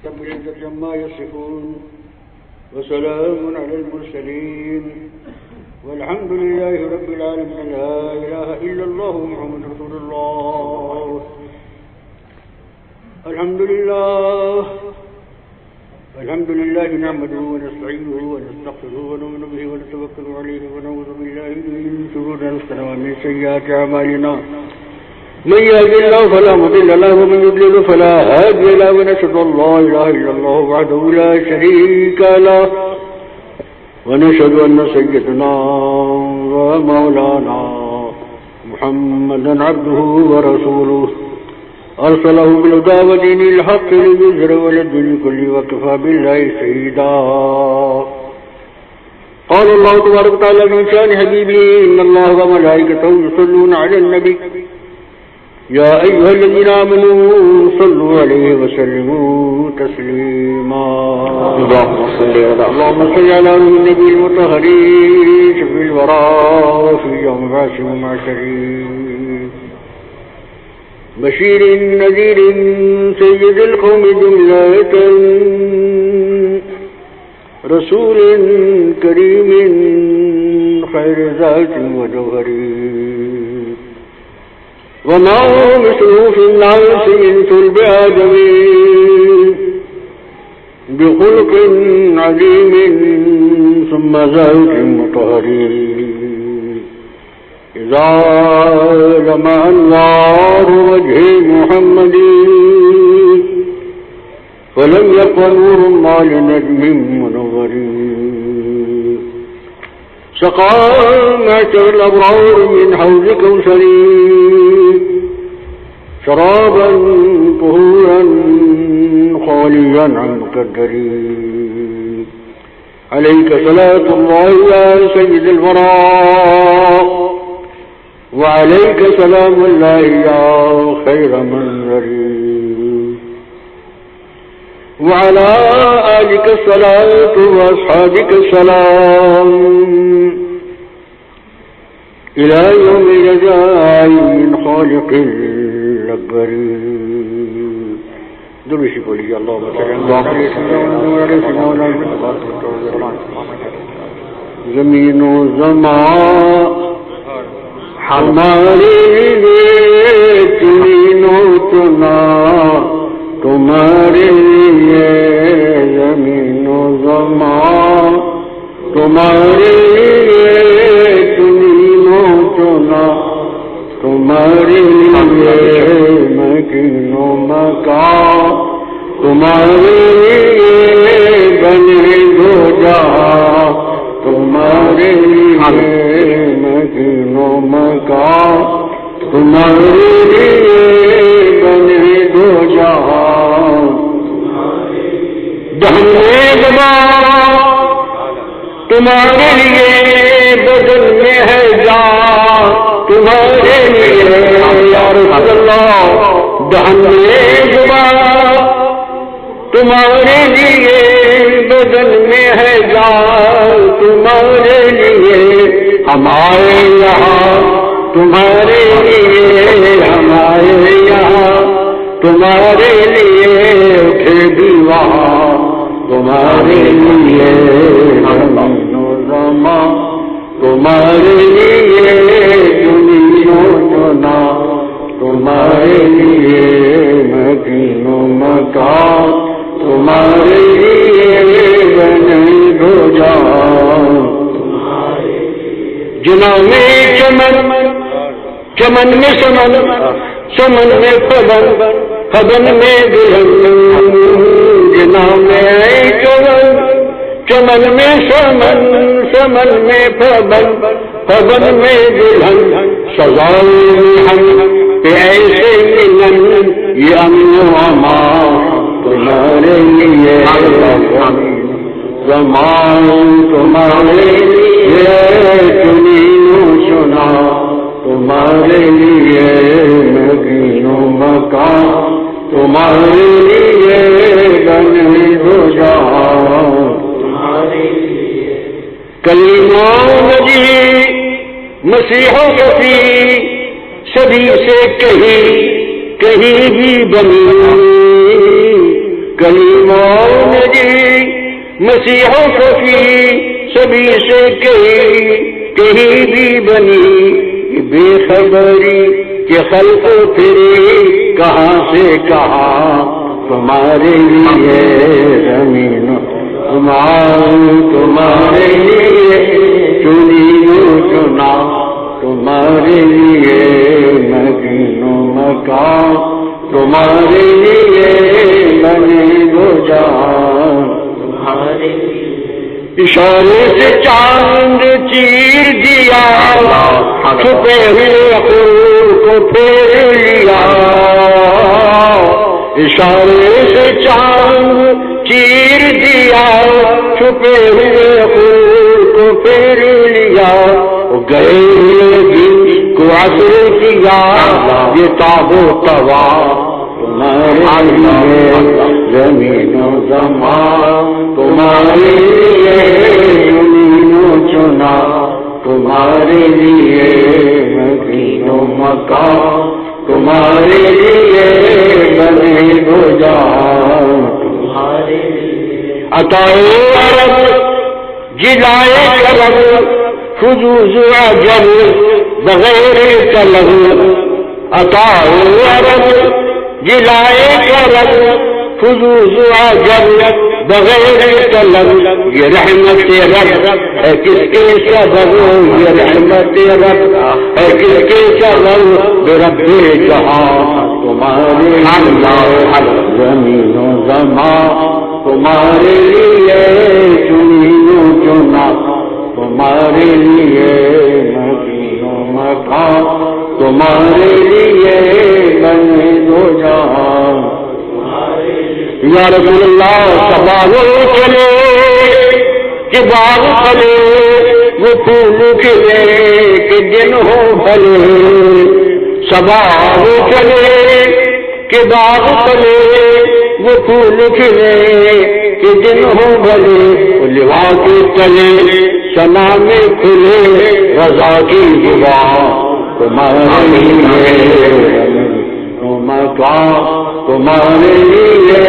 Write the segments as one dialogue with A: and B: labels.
A: رب العزة عما يصفون وسلام على المرسلين والحمد لله رب العالمين. لا إله إلا الله محمد رسول الله. الحمد لله نحمده ونستعينه ونستغفره ونؤمن به ونتوكل عليه ونعوذ بالله من شرور أنفسنا ومن سيئات أعمالنا. من يهد الله فلا مضل له ومن يضلل فلا هادي له ونشهد أن لا إله إلا الله وحده لا شريك له ونشهد أن سيدنا ومولانا محمدا عبده ورسوله أرسله بالهدى ودين الحق ليظهره على الدين كله وكفى بالله شهيدا. قال الله تبارك وتعالى في شأن حبيبه إن الله وملائكته يصلون على النبي يا أيها الذين آمنوا صلوا عليه وسلموا تسليما. اللهم صل على النبي المطهرين شفيع الورى في يوم بعث ومعشرين بشير نذير سيد القوم جملة رسول كريم خير ذات وجوهر وما مثله في الناس من صلب آدم بخلق عظيم ثم ذات مطهر إذا لمع أنوار وجه محمد فلم يبق نور ما لنجم منور. سقى معشر الأبرار من حوض كوثر شرابا طهورا خاليا عن مكدر. عليك صلاة الله يا سيد الوراء وعليك سلام الله يا خير منذر. وعلى آلك الصلاة وأصحابك السلام إلى يوم الجزاء من خالق الأكبر. درش بولیے اللهم صل على سيدنا. زمین و زمان ہمارے لیے زمین و چنا تمہارے لیے زمین و زمان تمہارے لیے زمین و چنا تمہارے لیے مکین و مکان تمہارے لیے بنے دو جہاں تمہارے لیے مکین و مکان تمہارے لیے بنے دو جہاں. دہنے زبان تمہارے لیے بدن میں ہے جان تمہارے لیے یا رسول اللہ. دہنے زبان تمہارے لیے بدن میں ہے جان تمہارے لیے ہمارے یہاں تمہارے لیے ہمارے یہاں تمہارے لیے اٹھے بھی وہاں تمہارے لیے زمین و زمان تمہارے لیے زمین و چنا تمہارے لیے مکین و مکان تمہارے لیے بنے دو جہاں. جناح میں چمن چمن میں سمن سمن میں پبن پبن میں دلہن. جناح میں چمن چمن میں سمن سمن میں پبن پبن میں دلہن. سزائے ہم پہ ایسے ملن یہ امن و امان تمہارے لیے زمان تمہارے لیے زمین و چنا تمہارے لیے مکین و مکان تمہارے لیے بنے دو جہاں. کلمہ نبی مسیح و مسیح سبھی سے کہیں بھی بنی کلمہ نے دی مسیح صفی سبھی سے کہیں بھی بنی بے خبری کہ خلق پھری کہاں سے کہاں تمہارے لیے زمین تمہارے لیے چنی چنا تمہارے لیے مدین و مکان تمہارے لیے بنے دو جہان تمہارے اشارے سے چاند چیر دیا چھپے ہوئے خور کو پھیر لیا اشارے سے چاند چیر دیا چھپے ہوئے خور کو پھیر لیا گئے ہوئے دن کو عصر کیا یہ تاب و توا تمہارے لیے زمین و زمان تمہارے لیے زمین و چنا تمہارے لیے مدین و مکان تمہارے لیے بنے دو جہان تمہارے لیے عطائے عرب جلائے کرم خضوز عجب بغیر طلب عطائے عرب جلائے کرم خضوز عجب بغیر طلب یہ رحمت رب ہے کس کے سبب یہ رحمت رب ہے کس کے سبب رب جہاں تمہارے زمین و زمان تمہارے لیے چنی و چنا تمہارے لیے مدین و مکان تمہارے لیے بنے دو جہان یا رسول اللہ سباغ چلے کہ باغ پھلے وہ پھول کھلے کہ دن ہو بھلے سباغ چلے کہ باغ پھلے وہ پھول کھلے کہ دن ہو بھلے لوا کے تلے سنا میں کھلے رضا کی زبان تمہارے لیے مکان تمہارے لیے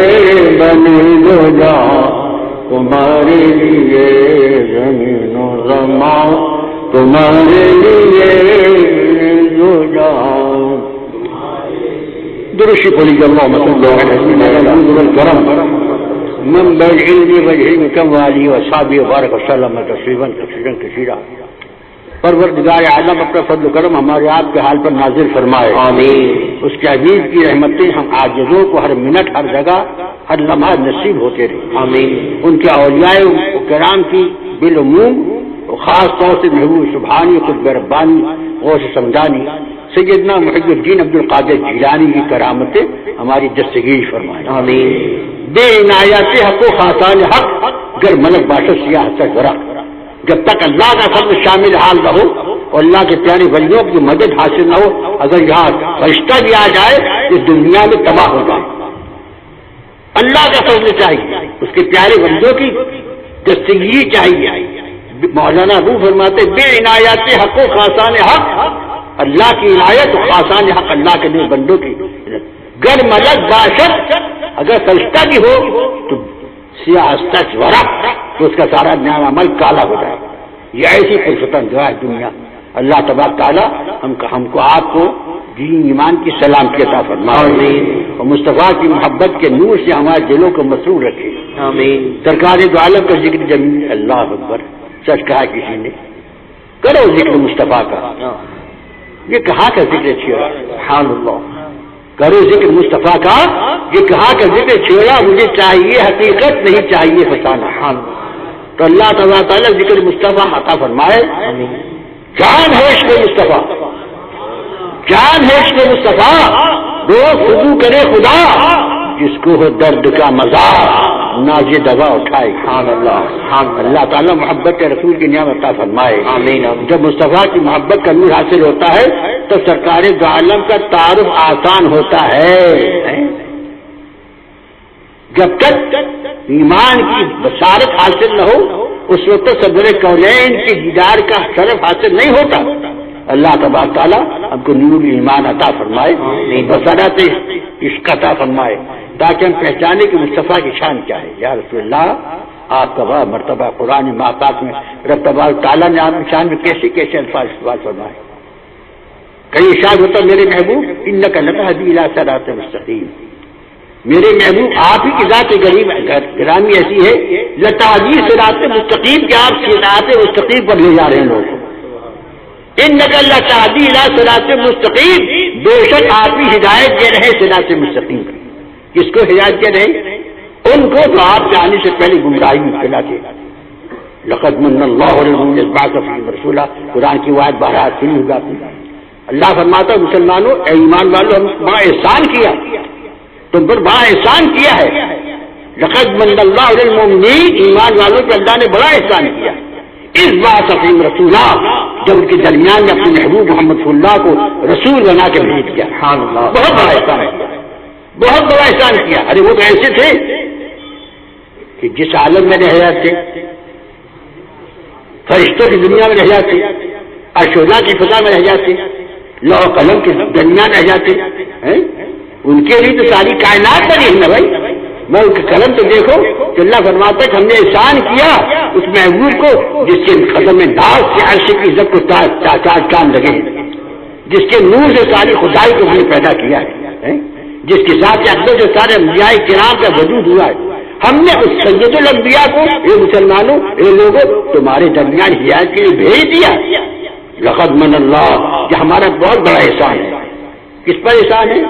A: بنے دو جہان تمہارے لیے زمین و زمان تمہارے لیے دو جہان درشی پڑی اللہم صلی اللہ علیہ من بالعلم والعلم كمالي وصحابه وبارك وسلم تسليما كثيرا كثيرا پروردگار عالم اپنا فضل و کرم ہمارے آپ کے حال پر نازل فرمائے آمین اس کے عزیز کی رحمتیں ہم عاجزوں کو ہر منٹ ہر جگہ ہر لمحہ نصیب ہوتے رہے آمین ان کے اولیاء و کرام کی بالعموم خاص طور سے محبوب سبحانی خود ربانی غوث سمدانی سیدنا محی الدین عبد القادر جیلانی کی کرامتیں ہماری دستگیر فرمائے آمین بے عنایات حق و خاصان حق گر ملک باشد سیاہ حسد ورق جب تک اللہ کا فضل شامل حال رہو اور اللہ کے پیارے ولیوں کی مدد حاصل نہ ہو اگر یہاں فرشتہ بھی آ جائے تو دنیا میں تباہ ہو جائے اللہ کا فضل چاہیے اس کے پیارے ولیوں کی دستگیری چاہیے مولانا ابو فرماتے بے عنایات حق و خاصان حق اللہ کی عنایت و خاصان حق اللہ کے لیے بندوں کی گر ملک باشد اگر فرشتہ بھی ہو تو سیاست ورق تو اس کا سارا نیا عمل کالا ہو جائے یہ ایسی پرفتن دعا ہے دنیا اللہ تبارک تعالیٰ ہم کو آپ کو دین ایمان کی سلامتی عطا فرمائے اور مصطفیٰ کی محبت کے نور سے ہمارے دلوں کو مسرور رکھے آمین سرکار دو عالم کا ذکر جمیل اللہ اکبر سچ کہا کسی نے کرو ذکر مصطفیٰ کا یہ کہاں کا ذکر چھوڑا سبحان اللہ کرو ذکر مصطفیٰ کا یہ کہاں کا ذکر چھوڑا مجھے چاہیے حقیقت نہیں چاہیے فسانہ تو اللہ تعالیٰ ذکر مصطفیٰ عطا فرمائے جان ہے عشق مصطفیٰ جان ہے عشق مصطفیٰ روز وضو کرے خدا جس کو ہو درد کا مزہ نازِ دوا اٹھائے سبحان اللہ تعالیٰ محبت رسول کی نعمت عطا فرمائے آمین جب مصطفیٰ کی محبت کا نور حاصل ہوتا ہے تو سرکار دو عالم کا تعارف آسان ہوتا ہے جب تک ایمان کی بشارت حاصل نہ ہو اس وقت صدر کونین کی دیدار کا شرف حاصل نہیں ہوتا اللہ تبارک تعالیٰ ہم کو نور ایمان عطا فرمائے بصیرت عشق عطا فرمائے تاکہ ہم پہچانے کہ مصطفیٰ کی شان کیا ہے. یا رسول اللہ آپ کا بڑا مرتبہ قرآن پاک میں رب تبارک تعالیٰ نے آپ کی شان میں کیسے کیسے الفاظ استعمال فرمائے. کہیں ارشاد ہوتا میرے محبوب انک لتہدی الی صراط مستقیم، میرے محبوب آپ ہی کی ذات گرامی ایسی ہے لتہدی صراط مستقیم کہ آپ صراط مستقیم پر لے جا رہے ہیں لوگوں کو. انک لتہدی الی صراط مستقیم، بے شک آپ ہی ہدایت دے رہے صراط مستقیم. کس کو ہدایت دے رہے؟ ان کو تو آپ کے آنے سے پہلے گمراہی میں پھیلا کے. لقد من اللہ علی المؤمنین اذ بعث فیہم رسولا، قرآن کی آیت 12 سنی ہوگا. اللہ فرماتا مسلمانوں اے ایمان والوں ہم بڑا احسان کیا، تم پر بڑا احسان کیا ہے. لقد من اللہ علی المؤمنین، ایمان والوں پہ اللہ نے بڑا احسان کیا. اذ بعث فیہم رسولا، جب ان کے درمیان میں اپنے محبوب محمد صلی اللہ کو رسول بنا کے بھیج دیا. بہت بڑا احسان کیا، بہت بڑا احسان کیا. ارے وہ تو ایسے تھے کہ جس عالم میں رہ جاتے، فرشتوں کی دنیا میں رہ جاتے، ارشوزہ کی فضا میں رہ جاتے، لوح قلم کے درمیان رہ جاتے، ان کے لیے تو ساری کائنات بنی ہے نا بھائی. میں ان کے قلم تو دیکھو کہ اللہ فرماتا ہے کہ ہم نے احسان کیا اس محبوب کو جس کے قدم ناز سے عرش کی عزت کو تاج چاند لگے، جس کے نور سے ساری خدائی کو ہم نے پیدا کیا ہے، جس کے ساتھ اقدس سے سارے انبیاء کرام کا وجود ہوا ہے. ہم نے اس سید الانبیاء کو اے مسلمانوں اے لوگوں تمہارے درمیان ہدایت کے لیے بھیج دیا. لقد من اللہ، یہ ہمارا بہت بڑا احسان ہے. کس پر احسان ہے؟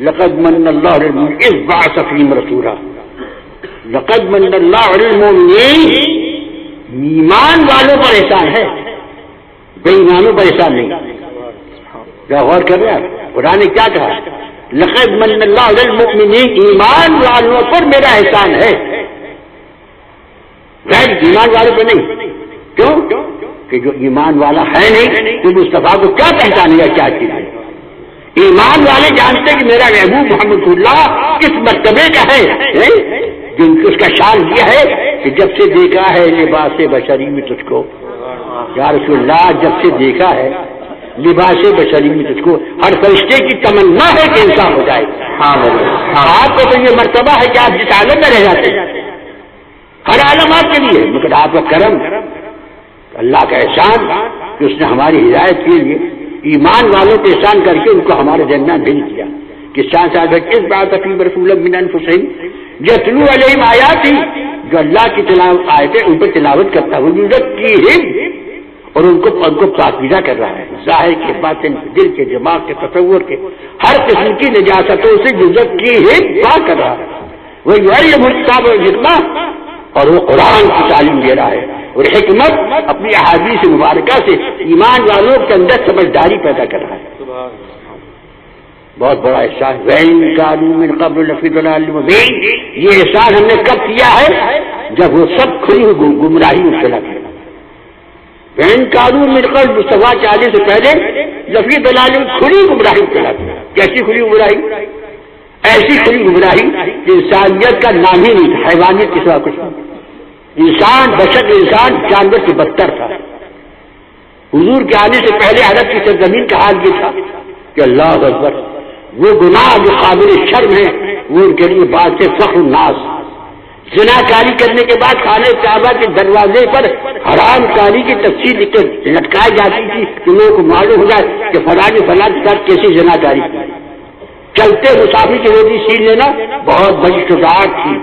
A: لقد من اللہ علی المؤمنین اذ بعث فیہم رسولا. لقد من اللہ علی المؤمنین، ایمان والوں پر احسان ہے، بے ایمانوں پر احسان نہیں. کیا غور کر رہے ہیں قرآن نے کیا کہا؟ لقد من اللہ علی المؤمنین، ایمان والوں پر میرا احسان ہے، غیر ایمان والوں پر نہیں. کیوں؟ کہ جو ایمان والا ہے نہیں تو مصطفیٰ کو کیا پہچانے گا کیا چیز ہے. ایمان والے جانتے کہ میرا محبوب محمد اللہ کس مرتبے کا ہے، جن کو اس کا شان دیا ہے کہ جب سے دیکھا ہے لباس بشری میں تجھ کو. یا رسول اللہ جب سے دیکھا ہے لباس بشری میں تجھ کو، ہر فرشتے کی تمنا ہے کہ انسان ہو جائے. آپ کو تو یہ مرتبہ ہے کہ آپ جس عالم میں رہ جاتے ہیں، ہر عالم آپ کے لیے، مگر آپ کا کرم، اللہ کا احسان کہ اس نے ہماری ہدایت کے لیے ایمان والوں کو احسان کر کے ان کو ہمارے درمیان بھیج دیا. کہ شان صاحب کس بات فیہم رسول من انفسہم یتلو علیہم آیاتہ، جو اللہ کی تلاوت آیتیں ان پر تلاوت کرتا ہے، یزکیہم، اور ان کو پاکیزہ کر رہا ہے، ظاہر کے باطن کے، دل کے، دماغ کے، تصور کے، ہر قسم کی نجاستوں سے یزکیہم پاک کر رہا ہے. ویعلمہم الکتاب والحکمہ، اور وہ قرآن کی تعلیم دے رہا ہے اور حکمت اپنی احادیث مبارکہ سے ایمان والوں کے اندر سمجھداری پیدا کر رہا ہے. بہت بڑا احسان. وَإِن كَانُوا مِن قَبْلُ لَفِي ضَلَالٍ مُبِينٍ، یہ احسان ہم نے کب کیا ہے؟ جب وہ سب کھلی گمراہی میں چلا گیا. وَإِن كَانُوا مِن قَبْلُ، مصطفیٰ کے آنے سے پہلے لَفِي ضَلَالٍ، کھلی گمراہی میں چلا گیا. کیسی کھلی گمراہی؟ ایسی کھلی گمراہی کہ انسانیت کا نام ہی نہیں تھا، حیوانیت کے سوا کچھ نہیں. انسان بشر انسان جانور سے بدتر تھا. حضور کے آنے سے پہلے عرب کی سرزمین کا حال یہ تھا کہ اللہ اکبر، وہ گناہ جو قابل شرم ہے وہ ان کے لیے بات سے فخر الناس. زنا کاری کرنے کے بعد خانہ کعبہ کے دروازے پر حرام کاری کی تفصیل لکھ کر لٹکائی جاتی تھی کہ لوگوں کو معلوم ہو جائے کہ فلاں فلاں کے ساتھ کیسی زنا کاری کی. چلتے مسافر کی روٹی چھین لینا بہت بڑی شجاعت تھی.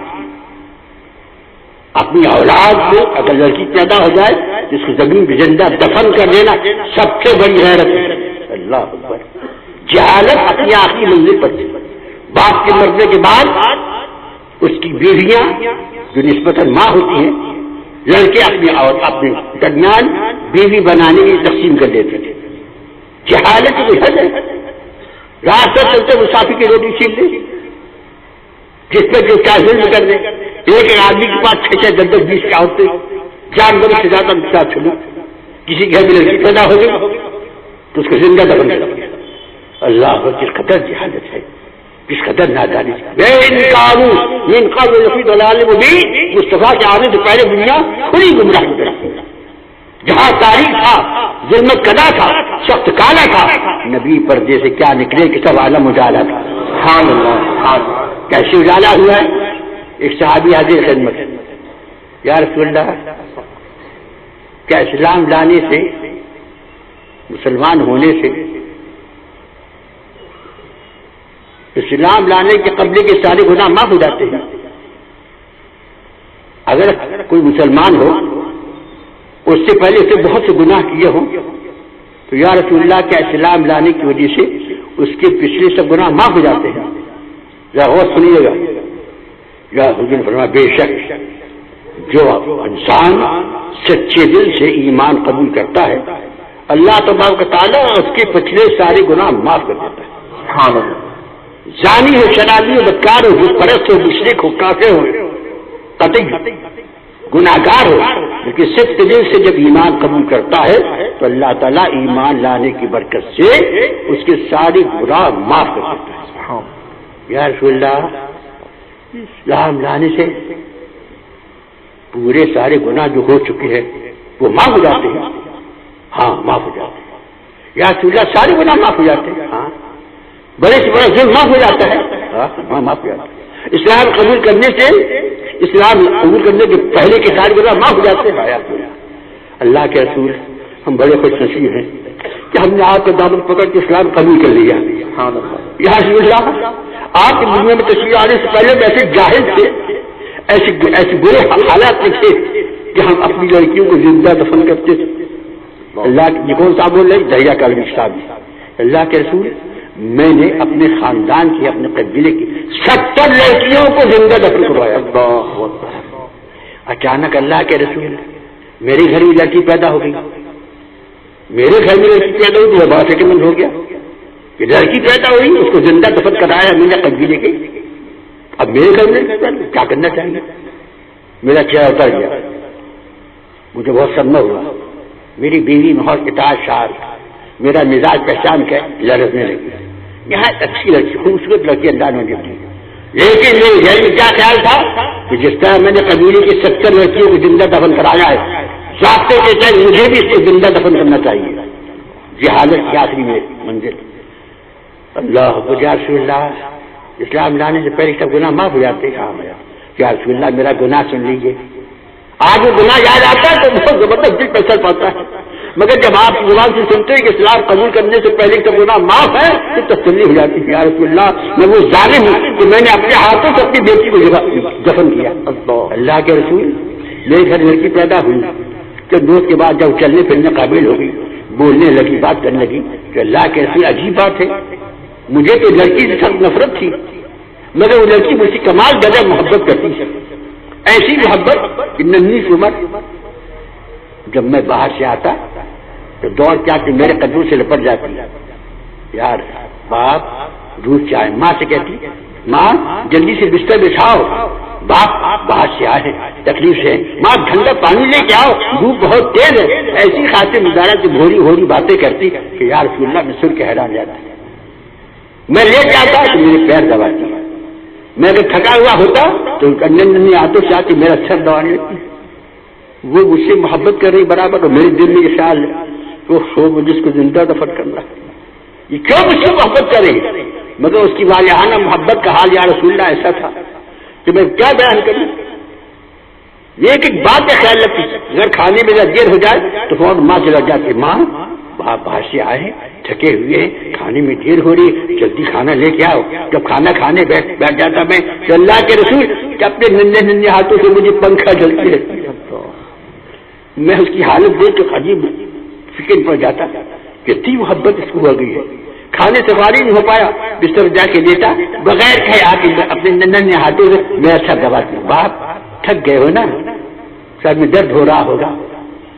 A: اپنی اولاد کو اگر لڑکی پیدا ہو جائے جس کو زمین پہ زندہ دفن کر دینا سب سے بڑی حیرت ہے. اللہ اکبر. جہالت اپنی آخری منزل پر تھی. باپ کے مرنے کے بعد اس کی بیویاں جو نسبتاً ماں ہوتی ہیں، لڑکے اپنے درمیان بیوی بنانے کی تقسیم کر دیتے تھے. جہالت کی حد ہے. راستہ چلتے مسافر کی روٹی چھین لے، جس پہ جو کیا ظلم کر دے. ایک آدمی کے پاس 6 10 20 کا ہوتے جانوروں سے زیادہ ساتھ چھوڑو. کسی گھر میں لڑکی پیدا ہو گئی تو اس کو زندہ دفن کر دیا. اللہ کو کس قدر جہالت ہے، کس قدر نادانی. مصطفیٰ کے آنے سے پہلے دنیا کھلی گمراہی میں رہی. جہاں تاریخ تھا، ظلمت کلا تھا، سخت کالا تھا، نبی پردے سے کیا نکلے کہ سب عالم اجالا تھا. سبحان اللہ. کیسے اجالا ہوا ہے؟ ایک صحابی حاضر خدمت، یا رسول اللہ کیا اسلام لانے سے، مسلمان ہونے سے، اسلام لانے کے قبل کے سارے گناہ معاف ہو جاتے ہیں؟ اگر کوئی مسلمان ہو اس سے پہلے اسے بہت سے گناہ کیے ہوں تو یا رسول اللہ کیا اسلام لانے کی وجہ سے اس کے پچھلے سب گناہ معاف ہو جاتے ہیں؟ یا غور سنیے گا، یا حضور فرمایا بے شک جو انسان سچے دل سے ایمان قبول کرتا ہے اللہ تبارک و تعالیٰ اس کے پچھلے سارے گناہ معاف کر دیتا ہے. سبحان اللہ. زانی ہو، شرابی ہو، بدکار ہو، بت پرست ہو، مشرک ہو، کافر ہو، قطعی گناہگار ہو، لیکن سچے دل سے جب ایمان قبول کرتا ہے تو اللہ تعالیٰ ایمان لانے کی برکت سے اس کے سارے گناہ معاف کر دیتا ہے. یا رسول اللہ اسلام لانے سے پورے سارے گناہ جو ہو چکے ہیں وہ معاف ہو جاتے ہیں؟ ہاں معاف ہو جاتے ہیں. یا رسول اللہ سارے گناہ معاف ہو جاتے ہیں؟ ہاں. بڑے سے بڑا ظلم معاف ہو جاتا ہے؟ ہاں معاف ہو جاتا ہے. اسلام قبول کرنے سے، اسلام قبول کرنے کے پہلے کے سارے گناہ معاف ہو جاتے ہیں. اللہ کے رسول ہم بڑے خوش نصیب ہیں کہ ہم نے آپ کا دامن پکڑ کے اسلام قبول کر لیا. یا رسول اللہ آپ کی دنیا میں تشریف آنے سے پہلے ویسے جاہل تھے، ایسے برے حالات میں تھے کہ ہم اپنی لڑکیوں کو زندہ دفن کرتے تھے. اللہ یہ کون صاحب بول رہے؟ دریا کالمی صاحب. اللہ کے رسول میں نے اپنے خاندان کی، اپنے قبیلے کی 70 لڑکیوں کو زندہ دفن کروایا. اچانک اللہ کے رسول میرے گھر میں لڑکی پیدا ہو گئی، میرے گھر میں لڑکی پیدا ہوئی تو بڑا فکر مند ہو گیا کہ لڑکی پیدا ہوئی، اس کو زندہ دفن کرایا میں نے قبیلے کے. اب میرے گھر میں کیا کرنا چاہیے؟ میرا چہرہ اتر گیا، مجھے بہت صدمہ ہوا. میری بیوی بہت اطاعت شار، میرا مزاج پہچان کے لڑکنے لگی. یہاں اچھی لڑکی، خوبصورت لڑکی اللہ نے دی، لیکن میرے گھر میں کیا خیال تھا کہ جس طرح میں نے قبیلے کی 70 لڑکیوں کو زندہ دفن کرایا ہے، ضابطے کے تحت مجھے بھی اس کو زندہ دفن کرنا چاہیے. جہالت کی آخری میں منزل. اللہ یا رسول اللہ اسلام لانے سے پہلے سب گناہ معاف ہو جاتے ہیں. یا رسول اللہ میرا گناہ سن لیجیے. آج وہ گناہ یاد آتا ہے تو بہت زبردست دل پر اثر پڑتا ہے، مگر جب آپ زبان سے سنتے ہیں کہ اسلام قبول کرنے سے پہلے سب گناہ معاف ہے تو تسلی ہو جاتی ہے. یا رسول اللہ میں وہ ظالم ہوں کہ میں نے اپنے ہاتھوں سے اپنی بیٹی کو دفن کیا. اللہ کے رسول میرے گھر لڑکی پیدا ہوئی، جب دوست کے بعد جب چلنے پھرنے قابل ہو گئی، بولنے لگی، بات کرنے لگی، تو اللہ کے رسول عجیب بات ہے، مجھے تو لڑکی سے سخت نفرت تھی، مگر وہ لڑکی مجھ سے کمال درجہ محبت کرتی ہے. ایسی محبت کہ ننھی سی عمر جب میں باہر سے آتا تو دوڑ کے آ کے میرے قدموں سے لپٹ جاتی. یار باپ دودھ چائے. ماں سے کہتی ماں جلدی سے بستر بچھاؤ، باپ باہر سے آئے تکلیف سے. ماں ٹھنڈا پانی لے کے آؤ، دھوپ بہت تیز ہے. ایسی خاطر مزارہ سے بھوری بھوری باتیں کرتی کہ یا رسول اللہ میں سن کے حیران جاتا. میں لے کے آتا تو میرے پیر دباتی. میں اگر تھکا ہوا ہوتا تو ننھی ہاتھوں سے آتی میرا سر دبانے لگتی. وہ مجھ سے محبت کر رہی برابر، اور میرے دل میں یہ خیال ہے کہ وہ مجھے اس کو زندہ دفن کرنا ہے. یہ کیوں مجھ سے محبت کرے گی؟ مگر اس کی والہانہ محبت کا حال یا رسول اللہ ایسا تھا کہ میں کیا بیان کروں. یہ ایک بات کا خیال رکھتی، اگر کھانے میں دیر ہو جائے تو فوراً ماں چلا جاتی. ماں باپ باہر سے آئے تھکے ہوئے ہیں، کھانے میں دیر ہو رہی، جلدی کھانا لے کے آؤ. جب کھانا کھانے بیٹھ جاتا میں تو اللہ کے رسول کہ اپنے ننھے ہاتھوں سے مجھے پنکھا جلتی رہتی. میں اس کی حالت دیکھ کے عجیب فکر پڑ جاتا کہ اتنی محبت اس کو ہو گئی ہے. کھانے سے فارغ نہیں ہو پایا، بستر جا کے لیتا بغیر کھائے آ کے اپنے ننھے ہاتھوں سے میرا سر دباتی. باپ تھک گئے ہو نا، سر میں درد ہو رہا ہوگا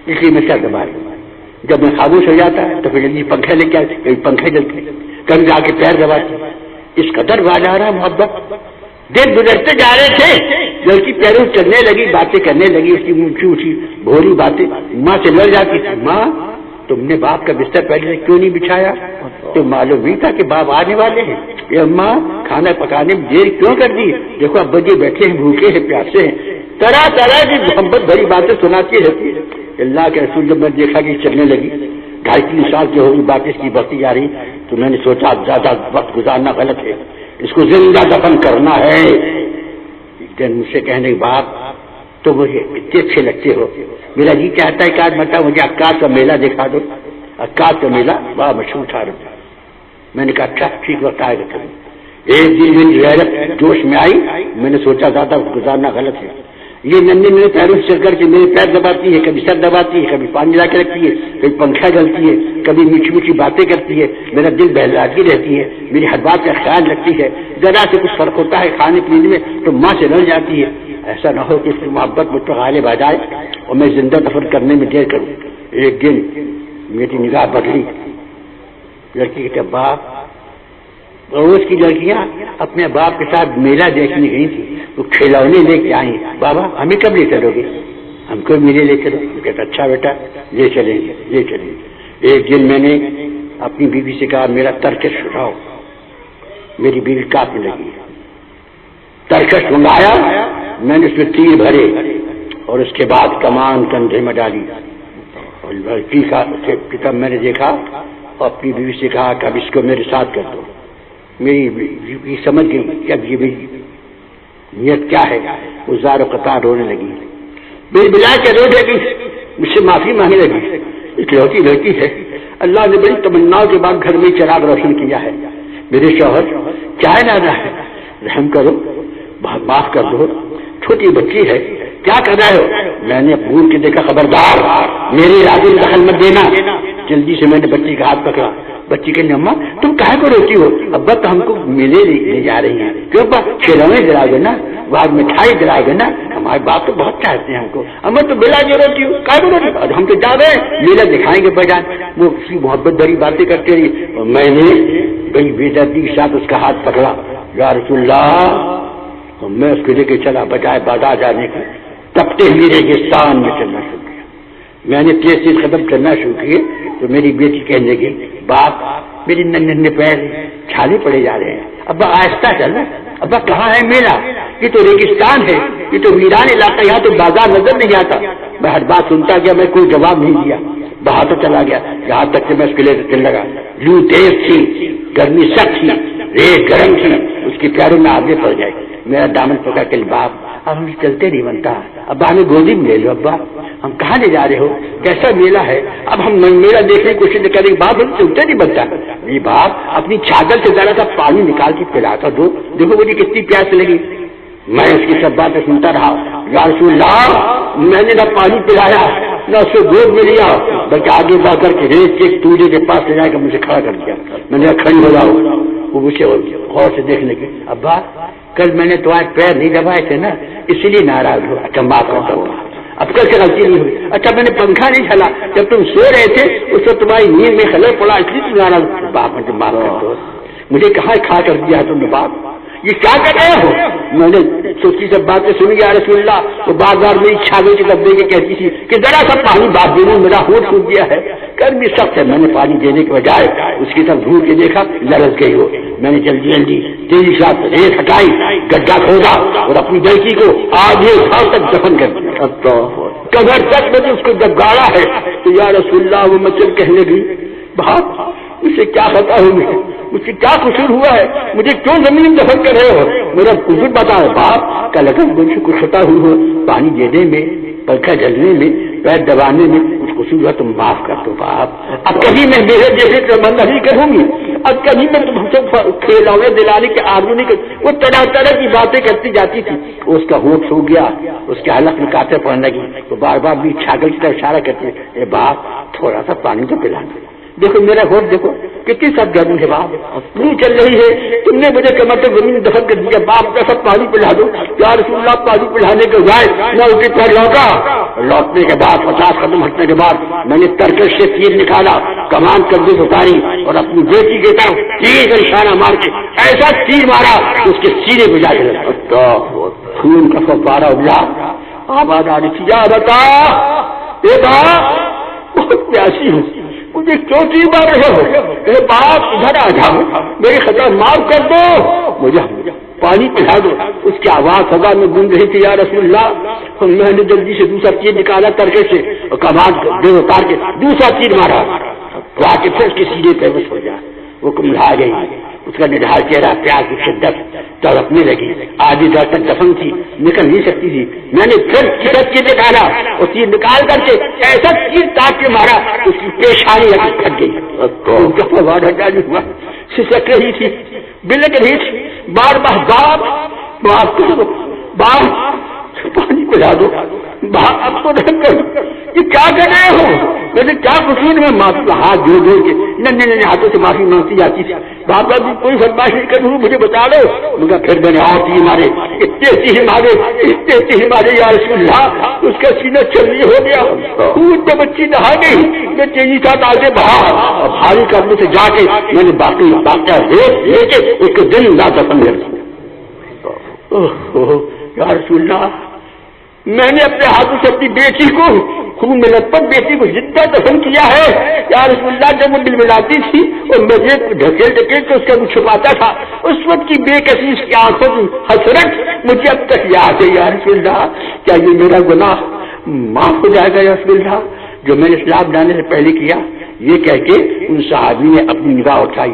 A: اس لیے میں سر دبا رہی ہوں. جب میں خاموش ہو جاتا ہے تو پھر جلدی پنکھے لے کے آتے، کبھی پنکھے جلتے، کبھی جا کے پیر دباتے. اس قدر والا رہا محبت. دن گزرتے جا رہے تھے، لڑکی پیروں چلنے لگی، باتیں کرنے لگی، اس کی اونچی اونچی بھوری باتیں. ماں سے لڑ جاتی تھی، ماں تم نے باپ کا بستر پہلے سے کیوں نہیں بچھایا؟ تو معلوم بھی تھا کہ باپ آنے والے ہیں. یہ اماں کھانا پکانے میں دیر کیوں کر دی؟ دیکھو اب بجے بیٹھے ہیں، بھوکے ہیں، پیاسے ہیں. طرح طرح کی محبت بھری باتیں سناتی رہتی. اللہ کے رسول جب میں دیکھا کہ چلنے لگی، 2.5-3 سال کی ہوگی، بات اس کی بڑھتی جا رہی، تو میں نے سوچا اب زیادہ وقت گزارنا غلط ہے، اس کو زندہ دفن کرنا ہے. ایک دن مجھ سے کہنے کے بعد تو مجھے اتنے اچھے لگتے ہو, میرا جی چاہتا ہے کہ آج بتا مجھے عکاس کا میلہ دکھا دو. عکاس کا میلہ بڑا مشہور تھا. میں نے کہا اچھا ٹھیک وقت آئے گا. ایک دن میری غیرت جوش میں آئی, میں نے سوچا زیادہ گزارنا غلط ہے. یہ نندی میرے پیروں سے کر کے میرے پیر دباتی ہے, کبھی سر دباتی ہے, کبھی پانی لا کے رکھتی ہے, کبھی پنکھا ڈلتی ہے, کبھی میٹھی میٹھی باتیں کرتی ہے, میرا دل بہلاتی رہتی ہے, میری ہر بات کا خیال رکھتی ہے. ذرا سے کچھ فرق ہوتا ہے کھانے پینے میں تو ماں سے لڑ جاتی ہے. ایسا نہ ہو کہ اس کی محبت مجھ پر غالب آ جائے اور میں زندہ دفن کرنے میں دیر کروں. ایک دن میری نگاہ بدلی. لڑکی کے باپ روز کی لڑکیاں اپنے باپ کے ساتھ میلہ دیکھنے گئی تھی, وہ کھلونے لے کے آئی. بابا ہمیں کب لے چلو گے؟ ہم کو میلے لے چلو. کہتا اچھا بیٹا لے چلیں گے لے چلیں گے. ایک دن میں نے اپنی بیوی سے کہا میرا ترکش اٹھاؤ. میری بیوی کاپنے لگی. ترکش منگایا, میں نے اس میں تیر بھرے اور اس کے بعد کمان کندھے میں ڈالی. اور لڑکی کا تب میں نے دیکھا اور اپنی بیوی سے کہا کہ اب اس کو میرے ساتھ کر دو. میری بیوی سمجھ گئی کہ اب یہ میری نیت کیا ہے. وہ زار و قطار رونے لگی. میری بلا کے رو دے گی, مجھ سے معافی مانگنے لگی. اکلوتی لڑکی ہے, اللہ نے بڑی تمناؤں کے بعد گھر میں چراغ روشن کیا ہے. میرے شوہر چاہے نہ رہے, رحم کرو, معاف کر دو, چھوٹی بچی ہے, کیا کر رہے ہو؟ میں نے بھول کے دیکھا, خبردار میری راضی میں دخل مت دینا. جلدی سے میں نے بچی کا ہاتھ پکڑا. بچی کے اماں تم کہاں کو روتی ہو؟ ابا تو ہم کو میلے لے جا رہی ہیں. کیوں ابا کھلونے دلاؤ گے نا, بعد مٹھائی دلاؤ گے نا, ہمارے باپ تو بہت چاہتے ہیں ہم کو. اما تو بلا جو روتی ہو, کہاں کو روتی ہو؟ ہم تو جا رہے ہیں میلہ دکھائیں گے بجان. وہ اسی محبت بھری باتیں کرتے رہی. میں نے بڑی بے دردی کے ساتھ اس کا ہاتھ پکڑا. یا رسول اللہ, میں اس کو لے کے چلا بجائے بازار جانے کے. تپتے ہوئے ریگستان میں چلنا شروع کیا. میں نے تیز تیز قدم چلنا شروع کیے تو میری بیٹی کہنے لگی باپ میری ننھے پیر چھالے پڑے جا رہے ہیں. ابا آہستہ چل. ابا کہاں ہے میلہ؟ یہ تو ریگستان ہے, یہ تو ویران علاقہ, یہاں تو بازار نظر نہیں آتا. میں ہر بات سنتا گیا, میں کوئی جواب نہیں دیا. باہر تو چلا گیا یہاں تک کہ میں اس کے لیے چل لگا. لو تیز تھی, گرمی سخت تھی, ریت گرم تھی, اس کے پیروں میں آگے پڑ گئے. میرا دامن پکڑ کے باپ اب ہم چلتے نہیں بنتا. ابا ہمیں گودی میں لے لو. ابا ہم کہاں لے جا رہے ہو؟ کیسا میلہ ہے؟ اب ہم میلہ دیکھنے کی کوشش کریں. باپ ہم چلتے نہیں بنتا. یہ باپ اپنی چادر سے ذرا سا پانی نکال کے پلاتا دو, دیکھو مجھے کتنی پیاس لگی. میں اس کی سب باتیں سنتا رہا. یا رسول اللہ, میں نے نہ پانی پلایا نہ اس کو گود میں لیا, بلکہ آگے بڑھ کر کے ریت کے تورے کے پاس لے جا کر مجھے کھڑا کر دیا. میں نے کھڑی ہو جاؤ. وہ مجھے غور سے دیکھنے کے, ابا کل میں نے تمہارے پیر نہیں دبائے تھے نا, اسی لیے ناراض ہو. اچھا معاف کرتا ہوں, اب کل سے غلطی نہیں ہوئی. اچھا میں نے پنکھا نہیں چلا جب تم سو رہے تھے, اس وقت تمہاری نیند میں خلل پڑا, اس لیے تم ناراض. باپ مجھے معاف کر دو, مجھے کہاں کھا کر دیا تم نے. باپ یہ کیا کر رہے ہو؟ میں نے سوچی سب باتیں سنی. یا رسول اللہ, وہ بار بار میری چھاگے کے ڈبے کے کہتی تھی کہ ذرا سا پانی باپ دے دوں, میرا ہوٹ سوکھ گیا ہے. گرمی سخت ہے. میں نے پانی دینے کے بجائے اس کی طرف گھور کے دیکھا, لرز گئی ہو. میں نے جلدی جلدی تیزی کے ساتھ ریت ہٹائی, گڈھا کھودا اور اپنی لڑکی کو آدھے سال تک دفن کر دیا. اب تو کمر تک میں نے اس کو جب گاڑا ہے تو یا رسول اللہ وہ مچل کہنے لگی باپ مجھ سے کیا خطا ہوئی ہے, مجھ سے کیا قصور ہوا ہے, مجھے کیوں زمین دفن کر رہے ہو؟ میرا قصور بتا ہے باپ. کل اگر مجھ سے کچھ خطا ہوئی ہو, پانی دینے میں, پنکھا جلنے میں, پیر دبانے میں کچھ قصور ہوا, تم معاف کر دو باپ. اب کبھی میں میرے جیسے بندہ نہیں کروں گی. اب کبھی میں تم سے کھیلونے دلانے کے آرزو نہیں کر. وہ طرح طرح کی باتیں کرتی جاتی تھی. اس کا ہوٹ سو گیا, اس کے حلق میں کاتے پڑنے لگی. تو بار بار بھی چھاگل کی طرف اشارہ کرتی ہے, اے باپ تھوڑا سا پانی تو پلا دو. دیکھو میرا ہوٹ دیکھو کتنی سب گرمی ہے باپ, نہیں چل رہی ہے. تم نے مجھے کمر تک زمین دفن کر دیا. باپ کا سب پانی پلا دو. یا رسول اللہ, پانی پلانے کے بعد میں اس کے پیر لوٹا. لوٹنے کے بعد 50 قدم ہٹنے کے بعد میں نے ترکش سے تیر نکالا, کمان کندھے سے اتاری اور اپنی بیٹی کی طرف تیر کا نشانہ مار کے ایسا تیر مارا کہ اس کے سینے پہ جا کے خون کا فوارہ اگلا. آواز آ رہی تھی, یا بتا اے باپ بہت پیاسی ہوں, مجھے کیوں تیر مار رہے ہو؟ اے باپ ادھر آ جاؤ, میری خطا معاف کر دو, مجھے پانی پلا دو. اس کی آواز ہوا میں گونج رہی تھی. یا رسول اللہ, میں نے جلدی سے دوسرا تیر نکالا ترکے سے اور کمان دے اتار کے دوسرا تیر مارا. کے پھر اس کے سینے پہ بس ہو جائے. وہ کملا گئی. اس کا نڈھال چہرہ پیاس کی شدت تڑپنے لگی، آدھی دور تک دفن تھی، نکل نہیں سکتی تھی. میں نے پھر چیز نکالا اور چیز نکال کر کے ایسا چیز تاپ کے مارا اس کی پیشانی ابھی پھٹ گئی، ہٹالی ہوا، سسک رہی تھی، بلک رہی تھی، بار بار باپ معاف کر دو، باپ پانی پلا دو، باپ اب تو نہیں کر، یہ کیا کر رہے ہو؟ میں نے کیا قصور میں معافی ہاتھ جوڑ جوڑ کے ننے ہاتھوں سے معافی مانگتی جاتی تھی. بابا جی کوئی فرمائش نہیں کروں مجھے بتا دو. مگر پھر میں نے اور تیر مارے، اتنے مارے یا رسول اللہ، اس کا سینہ چلنی ہو گیا، خون میں بچی نہا گئی. میں تیزی ساتھ آگے بڑھا اور بھاری قدموں سے جا کے میں نے باقی واقعہ لے کے اس کے دن رات دفن کر دیا. یا رسول اللہ، میں نے اپنے ہاتھوں سے اپنی بیٹی کو خون میں لطپت بیٹی کو زندہ دفن کیا ہے. یا رسول اللہ، جب وہ بلبلاتی تھی اور مجھے ڈھکیل ڈھکیل کے اس کا منہ چھپاتا تھا، اس وقت کی بے کسی اس کی آنکھوں کی حسرت مجھے اب تک یاد ہے. یا رسول اللہ، کیا یہ میرا گناہ معاف ہو جائے گا؟ یا رسول اللہ، جو میں نے اسلام لانے سے پہلے کیا، یہ کہہ کے ان صحابی نے اپنی نگاہ اٹھائی.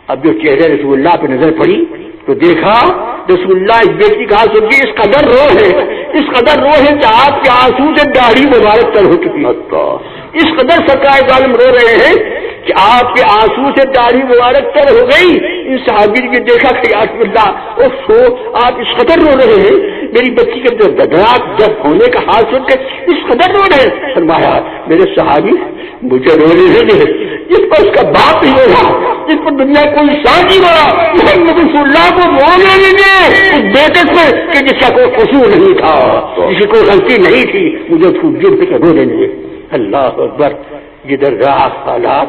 A: اب جو چہرے رسول اللہ پہ نظر پڑی تو دیکھا رسول اللہ اس بیٹی کا ہاتھ اس قدر رو ہے، اس قدر رو ہے کہ آپ کے آنسو سے داڑھی مبارک تر ہو چکی ہے. اس قدر سرکار عالم رو رہے ہیں کہ آپ کے آنسو سے داڑھی مبارک تر ہو گئی. ان صحابی نے دیکھا کہ یا رسول اللہ، آپ اس قدر رو رہے ہیں، میری بچی کے دردناک جب ہونے کا حال سن کے اس قدر رو رہے ہیں. فرمایا میرے صحابی مجھے رونے نہیں، جس پر اس کا باپ نہیں ہوا، جس پر دنیا کوئی انسان نہیں ہوا، محمد رسول اللہ کو رونے نہیں اس بیٹے سے کہ جس کا کوئی قصور نہیں تھا، جس کی کوئی غلطی نہیں تھی، مجھے اس کو جرم کے رونے نہیں. اللہ اکبر. جدھر رہا حالات،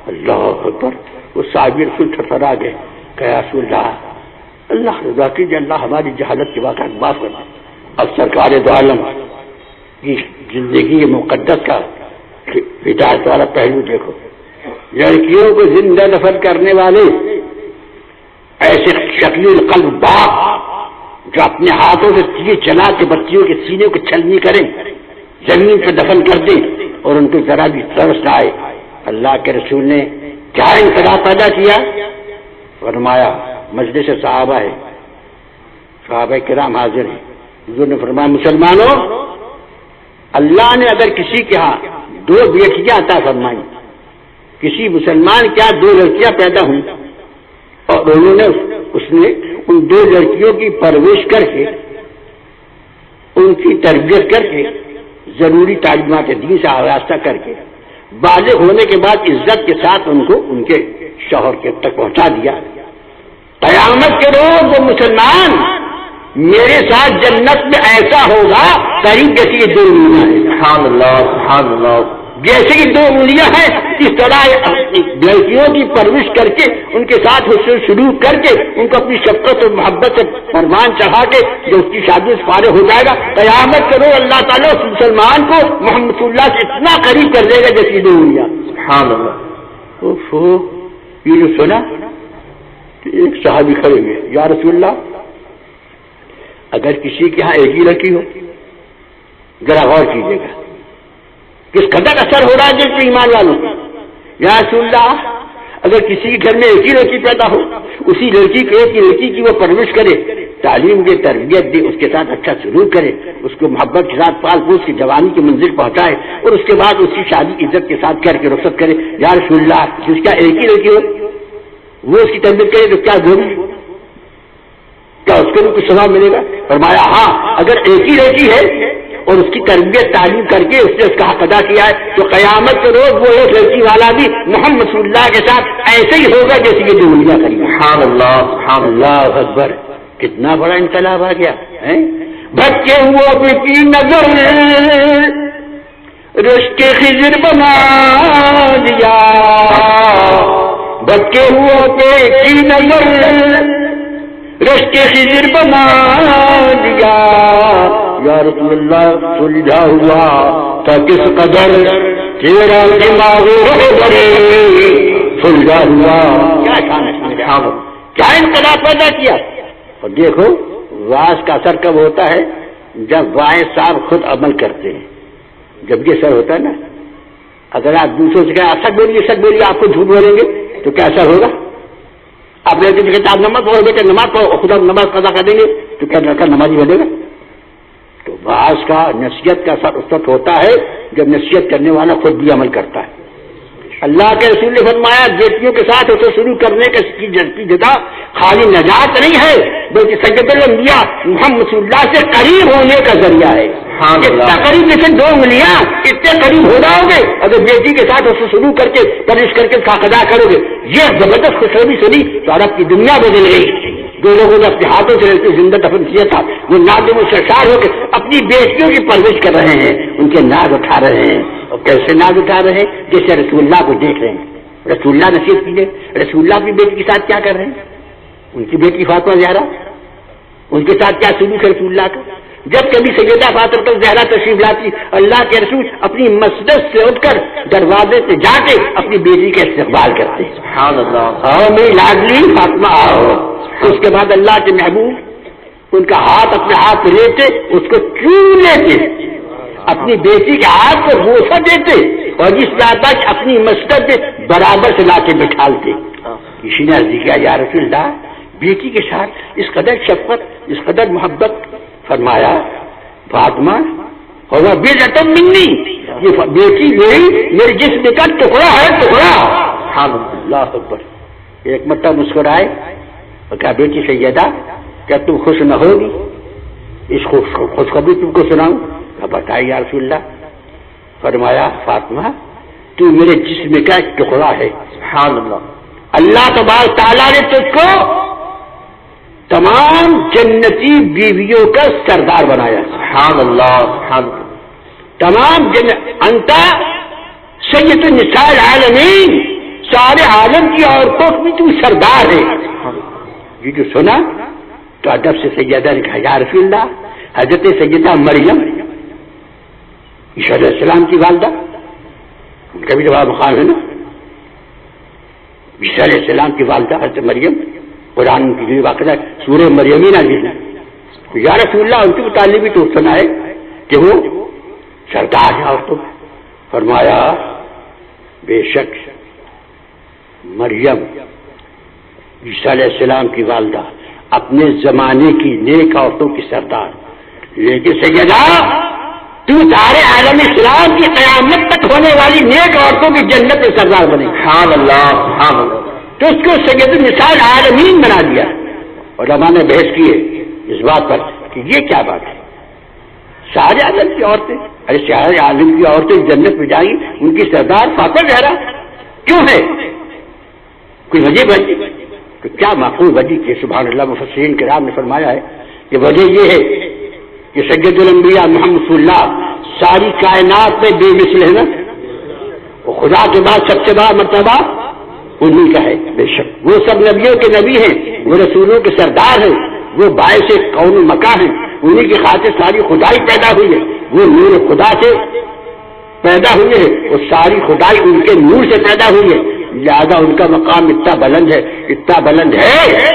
A: اللہ اکبر. وہ صحابی رسول تھرتھرا گئے کہ یا رسول اللہ، اللہ رضا کیجیے، اللہ ہماری جہالت کے واقعات معاف کرنا. اب سرکار دو عالم کی زندگی مقدس کا ہدایت والا پہلو دیکھو. لڑکیوں کو زندہ دفن کرنے والے ایسے شکلی القلب باپ جو اپنے ہاتھوں سے تیر چلا کے بچیوں کے سینے کو چھلنی کریں، زمین پہ دفن کر دیں اور ان کو ذرا بھی ترس نہ آئے. اللہ کے رسول نے کیا انقلاب پیدا کیا؟ فرمایا مجلس صحابہ ہے، صحابہ کرام حاضر ہیں. حضور نے فرمایا مسلمانوں، اللہ نے اگر کسی کے ہاں 2 بیٹیاں عطا فرمائی، کسی مسلمان کیا 2 لڑکیاں پیدا ہوئی اور انہوں نے اس نے ان 2 لڑکیوں کی پرورش کر کے، ان کی تربیت کر کے، ضروری تعلیمات دین سے آراستہ کر کے، بالغ ہونے کے بعد عزت کے ساتھ ان کو ان کے شوہر کے تک پہنچا دیا، قیامت کے روز وہ مسلمان میرے ساتھ جنت میں ایسا ہوگا قریب جیسی یہ 2 انگلیاں ہیں. سبحان اللہ سبحان اللہ. جیسے کہ 2 انگلیاں ہیں، اس طرح لڑکیوں کی پرورش کر کے، ان کے ساتھ شروع کر کے، ان کو اپنی شفقت اور محبت سے فرمان چڑھا کے جو اس کی شادی سے فارغ ہو جائے گا، قیامت کرو اللہ تعالیٰ اس مسلمان کو محمد صلی اللہ سے اتنا قریب کر دے گا جیسی 2 انگلیاں. سبحان اللہ. یہ جو سنا کہ ایک صحابی کھڑے ہوئے، یا رسول اللہ، اگر کسی کے ہاں ایک ہی لڑکی ہو، ذرا غور کیجیے گا کس قدر اثر ہو رہا ہے جس پہ ایمان والوں. یا رسول اللہ، اگر کسی کے گھر میں ایک ہی لڑکی پیدا ہو، اسی لڑکی کو ایک ہی لڑکی کی وہ پرورش کرے، تعلیم دے، تربیت دے، اس کے ساتھ اچھا سلوک کرے، اس کو محبت کے ساتھ پال پوس کی جوانی کی منزل پہنچائے اور اس کے بعد اس کی شادی عزت کے ساتھ کر کے رخصت کرے. یا رسول اللہ، جس کا ایک ہی لڑکی ہو وہ اس کی تربیت کرے تو کیا ضروری، کیا اس کو بھی کچھ ثواب ملے گا؟ فرمایا ہاں، اگر ایک ہی لڑکی ہے اور اس کی تربیت تعلیم کر کے اس نے اس کا حق ادا کیا ہے تو قیامت کے روز وہ ایک لڑکی والا بھی محمد صلی اللہ کے ساتھ ایسے ہی ہوگا جیسے یہ 2 انگلیاں کری. سبحان اللہ سبحان اللہ اکبر. کتنا بڑا انقلاب آ گیا ہے. بچے ہوئے کی نظر رشتے خضر بنا دیا، بچے ہوئے کی نظر رشتے خضر بنا دیا. یا رسول اللہ سلجھا ہوا تھا کس قدر تیرا دماغ بڑے سلجھا ہوا. کیا شان ہے، کیا انقلاب پیدا کیا. اور دیکھو واعظ کا اثر کب ہوتا ہے؟ جب واعظ صاحب خود عمل کرتے ہیں. جب یہ اثر ہوتا ہے نا، اگر آپ دوسروں سے کہیں سچ بولیے سچ بولیے، آپ کو جھوٹ بولیں گے تو کیا اثر ہوگا؟ آپ نے کہتے آپ نماز پڑھو بیٹے نماز پڑھو خدا نماز قضا کر دیں گے تو کیا لڑکا نمازی بنے گا؟ تو بعض کا نصیحت کا اثر اس وقت ہوتا ہے جب نصیحت کرنے والا خود بھی عمل کرتا ہے. اللہ کے رسول نے فرمایا بیٹیوں کے ساتھ اسے شروع کرنے کی جگہ خالی نجات نہیں ہے بلکہ سید الانبیاء محمد رسول اللہ سے قریب ہونے کا ذریعہ ہے. قریب لیکن 2 انگلیاں اتنے قریب ہو جاؤ گے اگر بیٹی کے ساتھ اسے شروع کر کے پرورش کر کے قضا کرو گے. یہ زبردست خوشخبری سنی تو عرب کی دنیا بدل گئی. جو لوگوں نے اپنے ہاتھوں سے رہتے زندہ دفن کیا تھا وہ نادم و سرشار ہو کے اپنی بیٹیوں کی پرورش کر رہے ہیں, ان کے ناز اٹھا رہے ہیں. اور کیسے ناز اٹھا رہے ہیں؟ جیسے رسول اللہ کو دیکھ رہے ہیں. رسول اللہ نصیحت کیجیے, رسول اللہ اپنی بیٹی کے ساتھ کیا کر رہے ہیں؟ ان کی بیٹی فاطمہ زہرا ان کے ساتھ کیا سلوک ہے رسول اللہ کا؟ جب کبھی سیدہ فاطمہ زہرا تشریف لاتی اللہ کے رسول اپنی مسجد سے اٹھ کر دروازے سے جا کے اپنی بیٹی کا استقبال کرتے. سبحان اللہ, آؤ میری لاڈلی فاطمہ آؤ. اس کے بعد اللہ کے محبوب ان کا ہاتھ اپنے ہاتھ میں لیتے اس کو چوم لیتے, اپنی بیٹی کے ہاتھ کو بوسہ دیتے اور جس طرح کہ اپنی مسجد میں برابر سے لا کے بٹھالتے. کسی نے عرض کیا یا رسول اللہ بیٹی کے ساتھ اس قدر شفقت اس قدر محبت. فرمایا فاطمہ اور بیٹم منی, یہ بیٹی میری جسم کا ٹکڑا ہے ٹکڑا. اللہ اکبر. ایک مرتبہ مسکرائے اور کہا بیٹی سیدہ کیا تم خوش نہ ہوگی؟ اس خوشخبری تم کو سناؤں؟ بتائیے یا رسول اللہ. فرمایا فاطمہ تو میرے جسم کا ایک ٹکڑا ہے. سبحان اللہ. اللہ تبارک تعالیٰ نے تجھ کو تمام جنتی بیویوں کا سردار بنایا. سبحان اللہ سبحان اللہ. تمام انتا سید النساء العالمین, سارے عالم کی عورتوں کی تو سردار ہے. یہ جو سنا تو ادب سے سیدہ نے کہا یا رسول اللہ حضرت سیدہ مریم عیسیٰ علیہ السلام کی والدہ, ان کا بھی جواب مقام ہے نا. عیسیٰ علیہ السلام کی والدہ حضرت مریم, قرآن کی واقعہ سورہ مریم نازل ہے. یا رسول اللہ ان کے متعلق بھی تو سنا ہے کہ وہ سردار ہے عورتوں. فرمایا بے شک مریم عیسیٰ علیہ السلام کی والدہ اپنے زمانے کی نیک عورتوں کی سردار, لیکن سیدہ تو سارے عالم اسلام کی قیامت تک ہونے والی نیک عورتوں کی جنت میں سردار بنے. سبحان اللہ سبحان اللہ. تو اس کو سید النساء العالمین بنا دیا. علماء نے بحث کی ہے اس بات پر کہ یہ کیا بات ہے, سارے عالم کی عورتیں, ارے سارے عالم کی عورتیں جنت میں جائیں گی, ان کی سردار فاطمہ زہرا کیوں ہے؟ کوئی وجہ بنی تو کیا معقول وجہ کہ سبحان اللہ مفسرین کرام نے فرمایا ہے کہ وجہ یہ ہے کہ سید الانبیاء محمد رسول اللہ ساری کائنات میں بے مثل ہے نا, وہ خدا کے بعد سب سے بڑا مرتبہ انہی کا ہے. بے شک وہ سب نبیوں کے نبی ہیں, وہ رسولوں کے سردار ہیں, وہ باعث کون مکہ ہیں, انہی کی خاطر ساری خدائی پیدا ہوئی ہے. وہ نور خدا سے پیدا ہوئی ہے, وہ ساری خدائی ان کے نور سے پیدا ہوئی ہے. لہذا ان کا مقام اتنا بلند ہے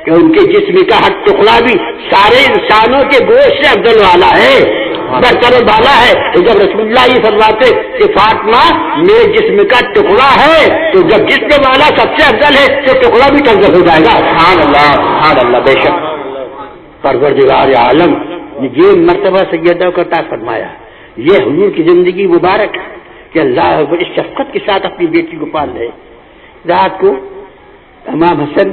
A: کہ ان کے جسم کا ہر ٹکڑا بھی سارے انسانوں کے گوشت سے افضل والا ہے, بہتر والا ہے. تو جب رسول اللہ یہ فرماتے کہ فاطمہ میرے جسم کا ٹکڑا ہے, تو جب جسم والا سب سے افضل ہے تو ٹکڑا بھی افضل ہو جائے گا. سبحان اللہ سبحان اللہ. بے شک پروردگار عالم نے یہ مرتبہ سیدہ کو عطا فرمایا. یہ حضور کی زندگی مبارک کہ اللہ بڑی شفقت کے ساتھ اپنی بیٹی کو پال رہے. رات کو امام حسن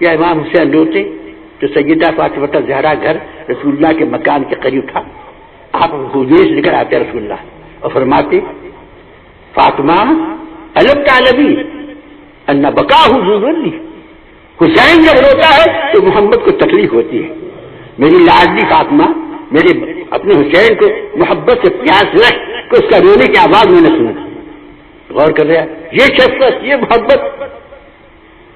A: یا امام حسین روتے تو سیدہ فاطمہ زہرا گھر رسول اللہ کے مکان کے قریب تھا. آپ حضور لے کر آتے رسول اللہ اور فرماتے فاطمہ الم تعلمی ان بقا حضور لی. حسین جب روتا ہے تو محمد کو تکلیف ہوتی ہے. میری لاڈلی فاطمہ میرے اپنے حسین کو محبت سے پیاس رکھ کہ اس کا رونے کی آواز میں نے سنا. غور کر رہا یہ شفقت یہ محبت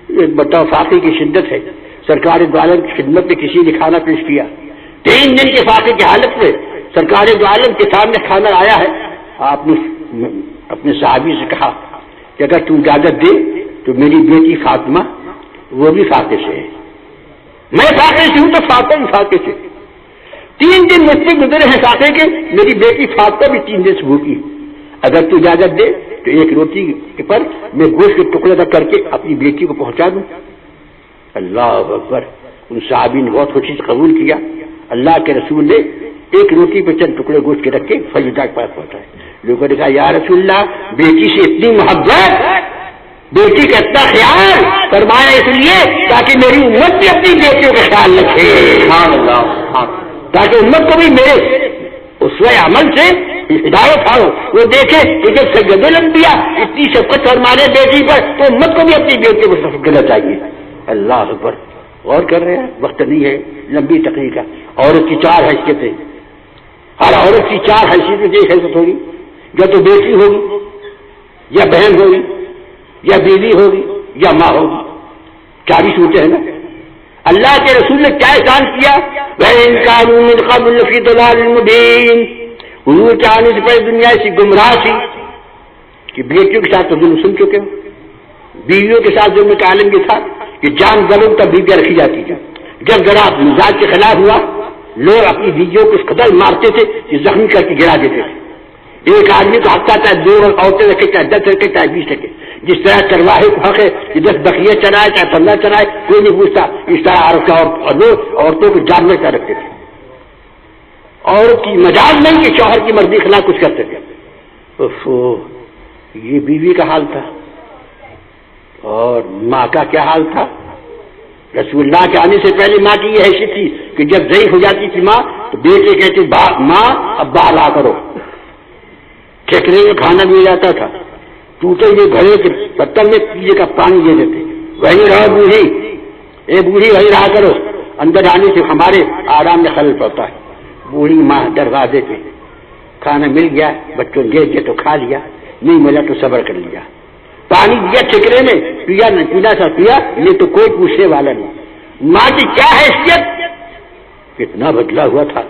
A: یہ بتاؤ فاقے کی شدت ہے. سرکار دو عالم کی خدمت میں کسی نے کھانا پیش کیا, 3 دن کے فاقے کی حالت میں سرکار دو عالم کے سامنے کھانا آیا ہے. آپ نے اپنے صحابی سے کہا کہ اگر تو اجازت دے تو میری بیٹی فاطمہ وہ بھی فاقے سے ہے, میں فاقے سے ہوں تو فاطمہ بھی فاقے سے. 3 دن مجھ سے گزرے ہیں فاقے کے, میری بیٹی فاطمہ بھی 3 دن سے بھوکی. اگر تو اجازت دے تو ایک روٹی پر میں گوشت کے ٹکڑے کر کے اپنی بیٹی کو پہنچا دوں. اللہ اکبر. ان صحابی نے بہت خوشی سے قبول کیا. اللہ کے رسول نے ایک روٹی پہ چند ٹکڑے گوشت کے رکھ کے فرشتہ کے پاس پہنچائے. لوگوں نے کہا یا رسول اللہ بیٹی سے اتنی محبت, بیٹی کا اتنا خیال, فرمایا اس لیے تاکہ میری امت بھی اپنی بیٹیوں کا خیال رکھے, تاکہ امت کو بھی میرے اسوہ عمل سے ہدایت ہو, وہ دیکھے کہ جب سید الانبیاء اتنی شفقت فرمانے بیٹی پر تو امت کو بھی اپنی بیٹی کو شفقت کرنا چاہیے. اللہ اکبر. غور کر رہے ہیں, وقت نہیں ہے لمبی تقریر کا. عورت کی 4 حیثیتیں, ہر عورت کی 4 حیثیتیں ایک حیثیت ہوگی, یا تو بیٹی ہوگی, یا بہن ہوگی, یا بیوی ہوگی, یا ماں ہوگی. 4 صورتیں ہیں نا. اللہ کے رسول نے کیا احسان کیا, وَإِن كَانُوا مِن قَبْلُ لَفِي ضَلَالٍ مُبِينٍ. حضور کے آنے سے پہلے دنیا ایسی گمراہ تھی کہ بیٹیوں کے ساتھ تو ظلم سن چکے ہو, بیویوں کے ساتھ ظلم کا عالم یہ تھا کہ جان ظلم تک بیویاں رکھی جاتی تھیں. جب ذرا مزاج کے خلاف ہوا لوگ اپنی بیویوں کو اس قدر مارتے تھے کہ زخمی کر کے گرا دیتے تھے. ایک آدمی کو حق چاہے 2 عورتیں رکھے, چاہے 10 رکھے, چاہے 20 رکھے. جس طرح چرواہے کو حق ہے کہ 10 بکریاں چرائے چاہے 15 چرائے, کوئی نہیں پوچھتا. اس طرح عورتوں کو جانور کیا رکھتے تھے. عورت کی مجاز نہیں کہ شوہر کی مرضی خلاف کچھ کرتے تھے. یہ بیوی کا حال تھا. اور ماں کا کیا حال تھا. رسول اللہ کے آنے سے پہلے ماں کی یہ حیثیت تھی کہ جب ضعیف ہو جاتی تھی ماں تو بیٹے کہتے ماں اب باہر آ کرو. ٹھیکرے میں کھانا دیا جاتا تھا, ٹوٹے ہوئے گھڑے کے پتل میں پینے کا پانی دے دیتے. وہیں رہو بوڑھی, اے بوڑھی وہیں رہا کرو, اندر آنے سے ہمارے آرام میں خلل پڑتا ہے. بوڑھی ماں دروازے پہ, کھانا مل گیا بچوں دے دیا تو کھا لیا, نہیں ملا تو صبر کر لیا. پانی دیا ٹھیکرے میں, پیا نہ پینا سا پیا, یہ تو کوئی پوچھنے والا نہیں. ماں کی کیا حیثیت, کتنا بدلا ہوا تھا.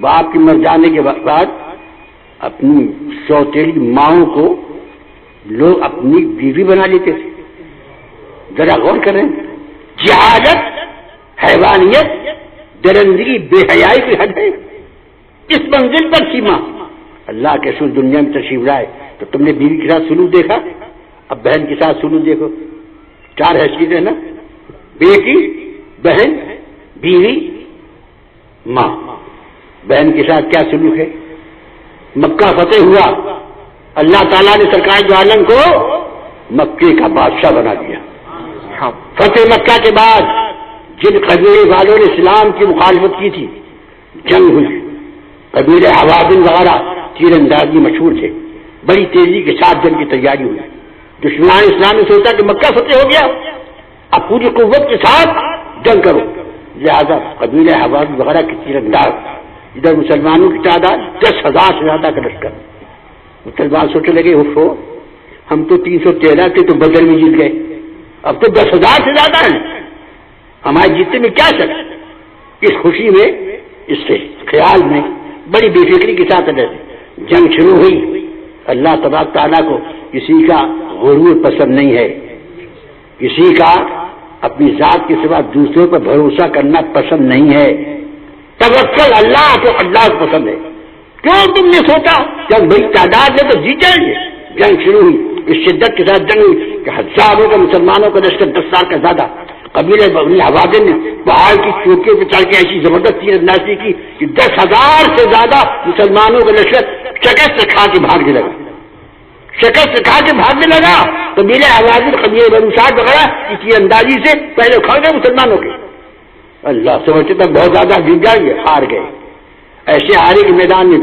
A: باپ کی مر جانے کے بعد اپنی سوتیلی ماؤں کو لوگ اپنی بیوی بنا لیتے تھے. ذرا غور کریں, جہالت, حیوانیت, درندگی, بے حیائی کی حد ہے. اس منزل پر سیما. اللہ کے رسول دنیا میں تشریف لائے تو تم نے بیوی کے ساتھ سلوک دیکھا, اب بہن کے ساتھ سلوک دیکھو. 4 حیثیتیں نا, بیٹی, بہن, بیوی, ماں. بہن کے ساتھ کیا سلوک ہے. مکہ فتح ہوا, اللہ تعالیٰ نے سرکار دو عالم کو مکے کا بادشاہ بنا دیا. فتح مکہ کے بعد جن قبیلے والوں نے اسلام کی مخالفت کی تھی, جنگ ہوئی. قبیلے حوازن وغیرہ تیر اندازی مشہور تھے. بڑی تیزی کے ساتھ جنگ کی تیاری ہوئی. دشمنان اسلام نے سوچا کہ مکہ فتح ہو گیا, اب پوری قوت کے ساتھ جنگ کرو. لہذا قبیلے حوازن وغیرہ کے تیر انداز, ادھر مسلمانوں کی تعداد 10,000 سے زیادہ کا لشکر. مسلمان سوچنے لگے ہو ہم تو 313 تھے تو بدر میں جیت گئے, اب تو 10,000 سے زیادہ ہیں, ہمارے جیتنے میں کیا شک. اس خوشی میں, اس خیال میں بڑی بے فکری کے ساتھ جنگ شروع ہوئی. اللہ تبارک تعالیٰ کو کسی کا غرور پسند نہیں ہے, کسی کا اپنی ذات کے سوا دوسروں پر بھروسہ کرنا پسند نہیں ہے. توکل اللہ کو اللہ کو پسند ہے. کیوں تم نے سوچا جب بڑی تعداد میں تو جیت جائیں گے. جنگ شروع ہوئی, اس شدت کے ساتھ جنگ ہوئی کہ ہزاروں کا مسلمانوں کا لشکر 10,000 کا زیادہ. قبیلے حوازن نے پہاڑ کی چوٹیوں پہ چڑھ کے ایسی زبردست تیر اندازی کی کہ 10,000 سے زیادہ مسلمانوں کا لشکر شکست کھا کے بھاگنے لگا. شکست کھا کے بھاگنے لگا. قبیلے حوازن, قبیلے بنو سعد وغیرہ کی تیر اندازی سے پہلے کھڑ گئے مسلمانوں کے. اللہ سمجھتے تک بہت زیادہ گر جائیں گے, ہار گئے. ایسے ہارے کے میدان میں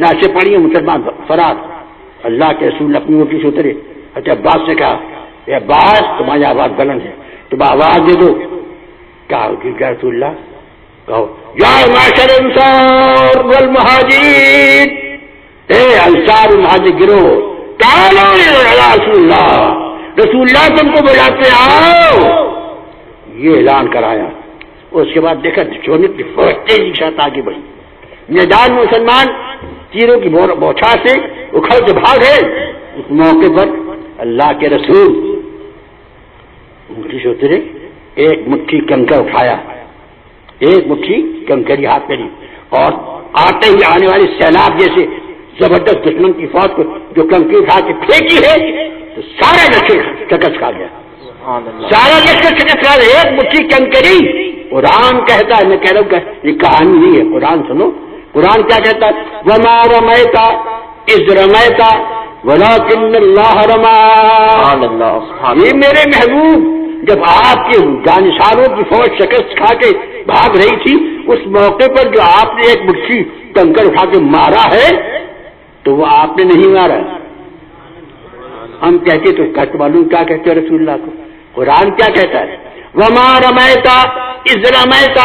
A: لاشیں پڑی ہیں, مسلمان فرار. اللہ کے رسول اپنی اوٹی سے اترے. حضرت عباس نے کہا اے عباس تمہاری آواز بلند ہے, تم آواز دے دو. کہا کہ رسول اللہ کہو یا معاشر انصار والمہاجرین, اے انصار مہاجر گروہ, تعالوا الی رسول اللہ, رسول اللہ تم کو بلاتے آؤ. یہ اعلان کرایا. اس کے بعد دیکھا چھوڑنے کی فوج تیزی کے ساتھ آگے بڑھی. میدان میں مسلمان تیروں کی بوچھار سے اکھڑ کے بھاگ گئے. اس موقع پر اللہ کے رسول انگلی سے اترے, ایک مٹھی کنکر اٹھایا, ایک مٹھی کنکری ہاتھ میں لی, اور آتے ہی آنے والی سیلاب جیسے زبردست دشمن کی فوج کو جو کنکری اٹھا کے پھینکی ہے تو سارا لشکر شکست کھا گیا. سارا لشکر شکست کھا رہے، ایک مٹھی کنکری۔ قرآن کہتا ہے، میں کہہ رہا ہوں کہ یہ کہانی نہیں ہے، قرآن سنو، قرآن کیا کہتا ہے؟ وما رمیت اذ رمیت ولکن اللہ رمی۔ یہ میرے محبوب، جب آپ کے جانشانوں کی فوج شکست کھا کے بھاگ رہی تھی، اس موقع پر جو آپ نے ایک مٹھی کنکر اٹھا کے مارا ہے تو وہ آپ نے نہیں مارا۔ ہم کہتے تو کہتے معلوم کیا کہتے ہیں رسول اللہ کو؟ قرآن کیا کہتا ہے؟ وما رمیت اذ رمیت،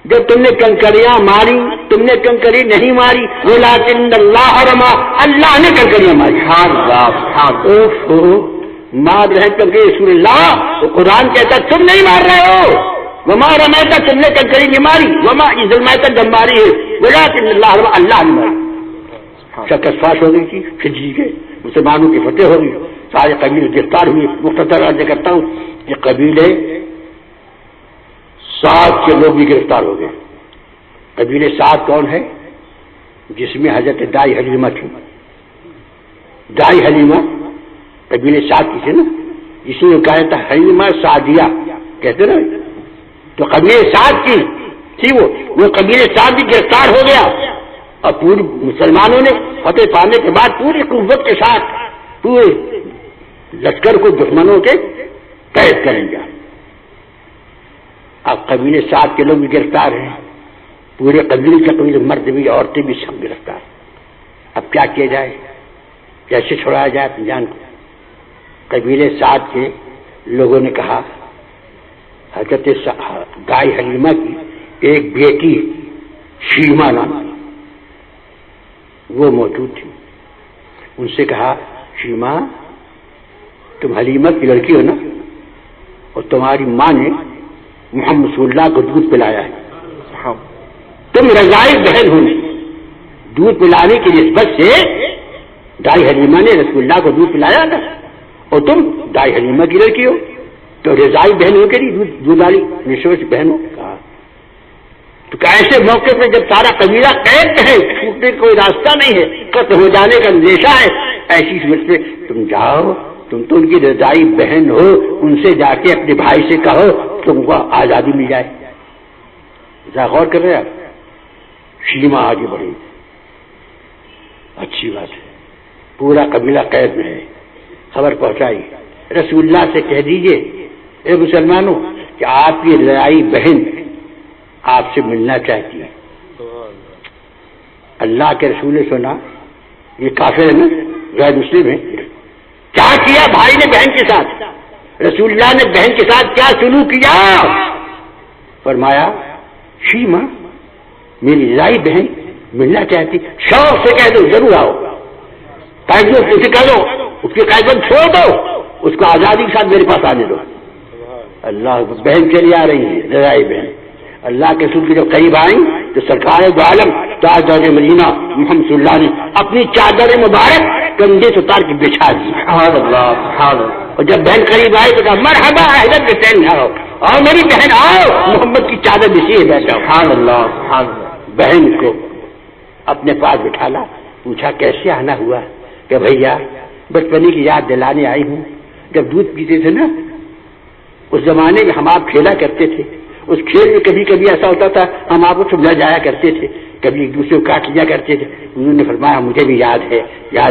A: جب تم نے کنکریاں ماری تم نے کنکری نہیں ماری، ولکن اللہ رمی، اللہ نے کنکریاں ماری۔ مار رہے کنکری رسول اللہ، تو قرآن کہتا تم نہیں مار رہے ہو۔ وما رمیت، تم نے کنکری نہیں ماری، وما اذ رمیت جب ماری ہے، ولکن اللہ رمی، اللہ نے ماری۔ شکست فاش ہو گئی تھی، کھجی کے مسلمانوں کی فتح ہو گئی، سارے قبیلے گرفتار ہوئے۔ مختصر عرض کرتا ہوں کہ قبیلے 7 کے لوگ بھی گرفتار ہو گئے۔ قبیلے 7 کون ہے؟ جس میں حضرت دائی حلیمہ تھی۔ دائی حلیمہ قبیلے 7 کی تھی نا، اسی میں کہا تھا حلیمہ سعدیہ کہتے نا، تو قبیلے 7 کی تھی وہ قبیلے 7 بھی گرفتار ہو گیا، اور پوری مسلمانوں نے فتح پانے کے بعد پوری قوت کے ساتھ پورے لشکر کو دشمنوں کے قید کر لیا۔ اب قبیلے 7 کے لوگ بھی گرفتار ہیں، پورے قبیلے کے قبیلے مرد بھی عورتیں بھی سب گرفتار۔ اب کیا کیا جائے، کیسے چھوڑایا جائے اپنی جان کو؟ قبیلے 7 کے لوگوں نے کہا، حضرت دائی حلیمہ کی ایک بیٹی شیما نام کی وہ موجود تھی، ان سے کہا شیما تم حلیمہ کی لڑکی ہو نا، اور تمہاری ماں نے محمد رسول اللہ کو دودھ پلایا ہے، تم رضائی بہن ہو، دودھ پلانے کی نسبت سے دائی حلیمہ نے رسول اللہ کو دودھ پلایا نا، اور تم دائی حلیمہ کی لڑکی ہو تو رضائی بہن ہو کے نہیں دودھ والی نسبت سے بہن ہو۔ کہا تو ایسے موقع پہ جب سارا قبیلہ قید ہے، چھوٹنے کا کوئی راستہ نہیں ہے، قتل ہو جانے کا اندیشہ ہے، ایسی صورت پہ تم جاؤ، تم تو ان کی رضائی بہن ہو، ان سے جا کے اپنے بھائی سے کہو تم کو آزادی مل جائے۔ ذرا غور کر رہے ہیں آپ؟ شیما آگے بڑھی، اچھی بات ہے، پورا قبیلہ قید میں ہے، خبر پہنچائی رسول اللہ سے، کہہ دیجئے اے مسلمانوں کہ آپ کی رضائی بہن آپ سے ملنا چاہتی ہے۔ اللہ کے رسول نے سنا، یہ کافر ہے نا، غیر مسلم ہے، کیا کیا بھائی نے بہن کے ساتھ؟ رسول اللہ نے بہن کے ساتھ کیا سلوک کیا؟ فرمایا شیما میری رضائی بہن ملنا چاہتی، شوق سے کہہ دو ضرور آؤ، قیدیوں سے کہہ دو اس کی قیدیت چھوڑ دو، اس کو آزادی کے ساتھ میرے پاس آنے دو۔ اللہ بہن چلی آ رہی ہے، رضائی بہن۔ اللہ کے رسول کے جب قریب آئیں تو سرکار دو عالم تاجدار مدینہ محمد صلی اللہ نے اپنی چادر مبارک کندھے سے اتار کے بچھا دی۔ سبحان اللہ، سبحان اللہ۔ اور جب بہن قریب آئی تو کہا مرحبا اہل حسین، آؤ اور میری بہن آؤ، محمد کی چادر بچھی ہے بیٹھا۔ سبحان اللہ، سبحان اللہ۔ بہن کو اپنے پاس بٹھالا، پوچھا کیسے آنا ہوا؟ کہ بھیا بچپنے کی یاد دلانے آئی ہوں، جب دودھ پیتے تھے نا اس زمانے میں ہم آپ کھیلا کرتے تھے، اس کھیل میں کبھی کبھی ایسا ہوتا تھا ہم آپ کو سمجھا جایا کرتے تھے، کبھی ایک دوسرے کو کاٹ لیا کرتے تھے۔ انہوں نے فرمایا مجھے بھی یاد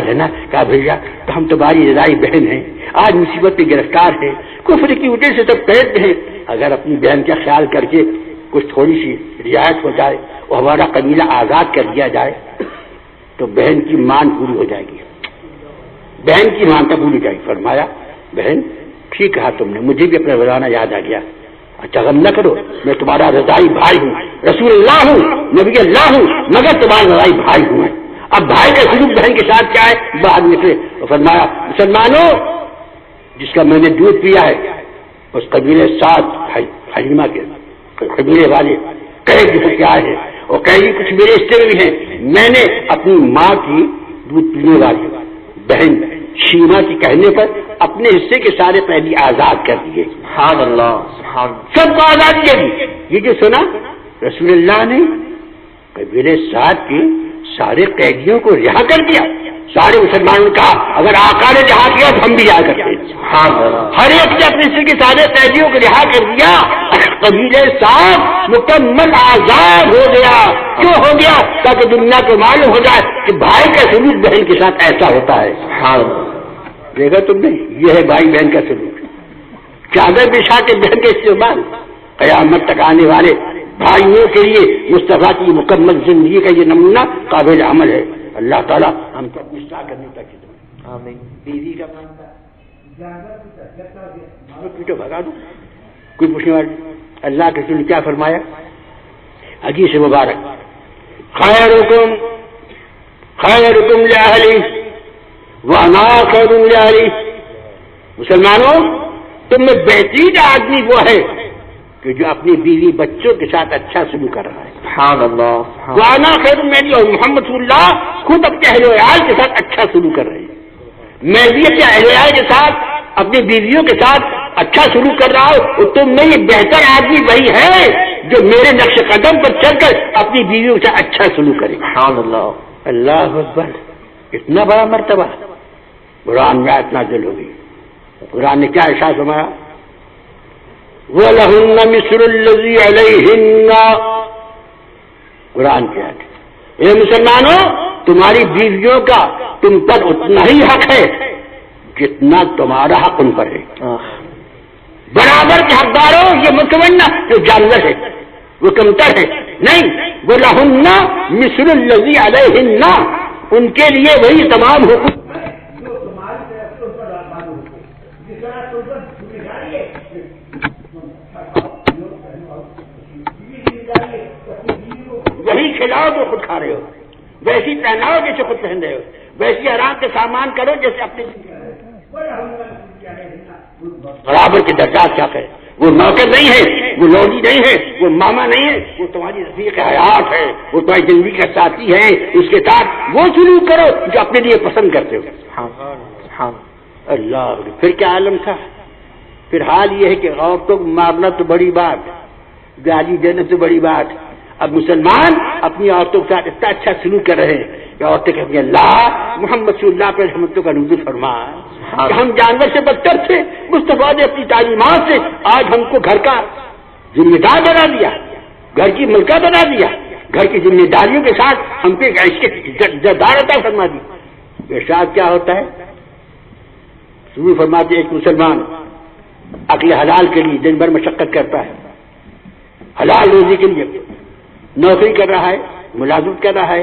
A: ہے نا؟ کہا بھیا تو ہم تمہاری رضائی بہن ہیں، آج مصیبت میں گرفتار ہیں، کفر کی وجہ سے سب قید ہیں، اگر اپنی بہن کا خیال کر کے کچھ تھوڑی سی رعایت ہو جائے اور ہمارا قبیلہ آزاد کر دیا جائے تو بہن کی مان پوری ہو جائے گی، بہن کی مانتا پوری جائے گی۔ فرمایا بہن ٹھیک کہا تم نے، مجھے بھی اپنا وزانہ یاد آ گیا، اچھا غم نہ کرو، میں تمہارا رضائی بھائی ہوں، رسول اللہ ہوں، نبی اللہ ہوں، مگر تمہارا رضائی بھائی ہوں۔ اب بھائی کا سلوک بہن کے ساتھ کیا ہے؟ باہر نکلے اور فرمایا مسلمانوں جس کا میں نے دودھ پیا ہے اس قبیلے 7 حلیمہ کے قبیلے والے قید کے آئے ہیں، اور قیدی کچھ میرے رشتے میں بھی ہیں، میں نے اپنی ماں کی دودھ پینے والی بہن شیما کی کہنے پر اپنے حصے کے سارے قیدی آزاد کر دیے۔ سبحان اللہ، سبحان اللہ، سب کو آزاد کر دی۔ یہ جو سنا رسول اللہ نے قبیلے 7 کے سارے قیدیوں کو رہا کر دیا، سارے مسلمانوں نے کہا اگر آقا نے رہا کیا تو ہم بھی رہا کرتے ہیں۔ ہر ایک نے اپنے سر کے سارے قیدیوں کو رہا کر دیا، قبیلے صاحب مکمل آزاد ہو گیا. کیوں ہو گیا؟ تاکہ دنیا کو معلوم ہو جائے کہ بھائی کا سلوک بہن کے ساتھ ایسا ہوتا ہے. دیکھا تم نے، یہ ہے بھائی بہن کا سلوک. چادر بچھا کے بہن کے استعمال قیامت تک آنے والے بھائیوں کے لیے مصطفیٰ کی مکمل زندگی کا یہ نمونہ قابل عمل ہے. اللہ تعالیٰ ہم کو اپنی اصلاح کرنے تک بیوی کا پیٹو بھگا دو. کوئی پوچھنے والے اللہ کے رسول نے کیا فرمایا؟ حدیث مبارک، خیرکم لأہلی وانا خیر لأہلی. مسلمانوں، تم میں بہترین آدمی وہ ہے کہ جو اپنی بیوی بچوں کے ساتھ اچھا سلوک کر رہا ہے. سبحان اللہ. وانا خیر میری اور محمد صلی اللہ خود اپنے اہل و عیال کے ساتھ اچھا سلوک کر رہے ہیں. میں بھی اپنے اہل و عیال کے ساتھ اپنی بیویوں کے ساتھ اچھا سلوک کر رہا ہوں. اور تم میں یہ بہتر آدمی وہی ہے جو میرے نقش قدم پر چل کر اپنی بیویوں کے ساتھ اچھا سلوک کرے. سبحان اللہ. اللہ اکبر. اتنا بڑا مرتبہ قرآن میں آیت نازل ہوگی. قرآن نے کیا ارشاد فرمایا؟ وَلَهُنَّ مِثْلُ الَّذِي عَلَيْهِنَّ. قرآن کی آیت. اے مسلمانوں، تمہاری بیویوں کا تم پر اتنا ہی حق ہے جتنا تمہارا حق ان پر ہے. برابر کے حقداروں. یہ متمنا جو جانور ہے وہ کمتر ہے نہیں. وَلَهُنَّ مِثْلُ الَّذِي عَلَيْهِنَّ. ان کے لیے وہی تمام حقوق وہی کھلاؤ جو خود کھا رہے ہو، ویسی پہناؤ جیسے خود پہن رہے ہو، ویسی آرام کے سامان کرو جیسے اپنے. برابر کے درجات کیا کرے. وہ نوکر نہیں ہے، وہ لوڈی نہیں ہے، وہ ماما نہیں ہے، وہ تمہاری رفیق حیات ہے، وہ تمہاری زندگی کا ساتھی ہے. اس کے ساتھ وہ سلوک کرو جو اپنے لیے پسند کرتے ہو. اللہ. پھر کیا عالم تھا؟ پھر حال یہ ہے کہ عورتوں کو مارنا تو بڑی بات، گالی دینا تو بڑی بات. اب مسلمان اپنی عورتوں کے ساتھ اتنا اچھا سلوک کر رہے ہیں کہ عورتیں کہتی ہیں اللہ محمد صلی اللہ پر رحمتوں کا نزول فرما کہ ہم جانور سے بدتر تھے. مصطفیٰ نے اپنی تعلیمات سے آج ہم کو گھر کا ذمہ دار بنا دیا، گھر کی ملکہ بنا دیا، گھر کی ذمہ داریوں کے ساتھ ہم پہ اس کے دار عطا فرما دی. ارشاد کیا ہوتا ہے؟ شروع فرماتے ایک مسلمان عقل حلال کے لیے دن بھر مشقت کرتا ہے، حلال روزی کے لیے نوکری کر رہا ہے، ملازمت کر رہا ہے،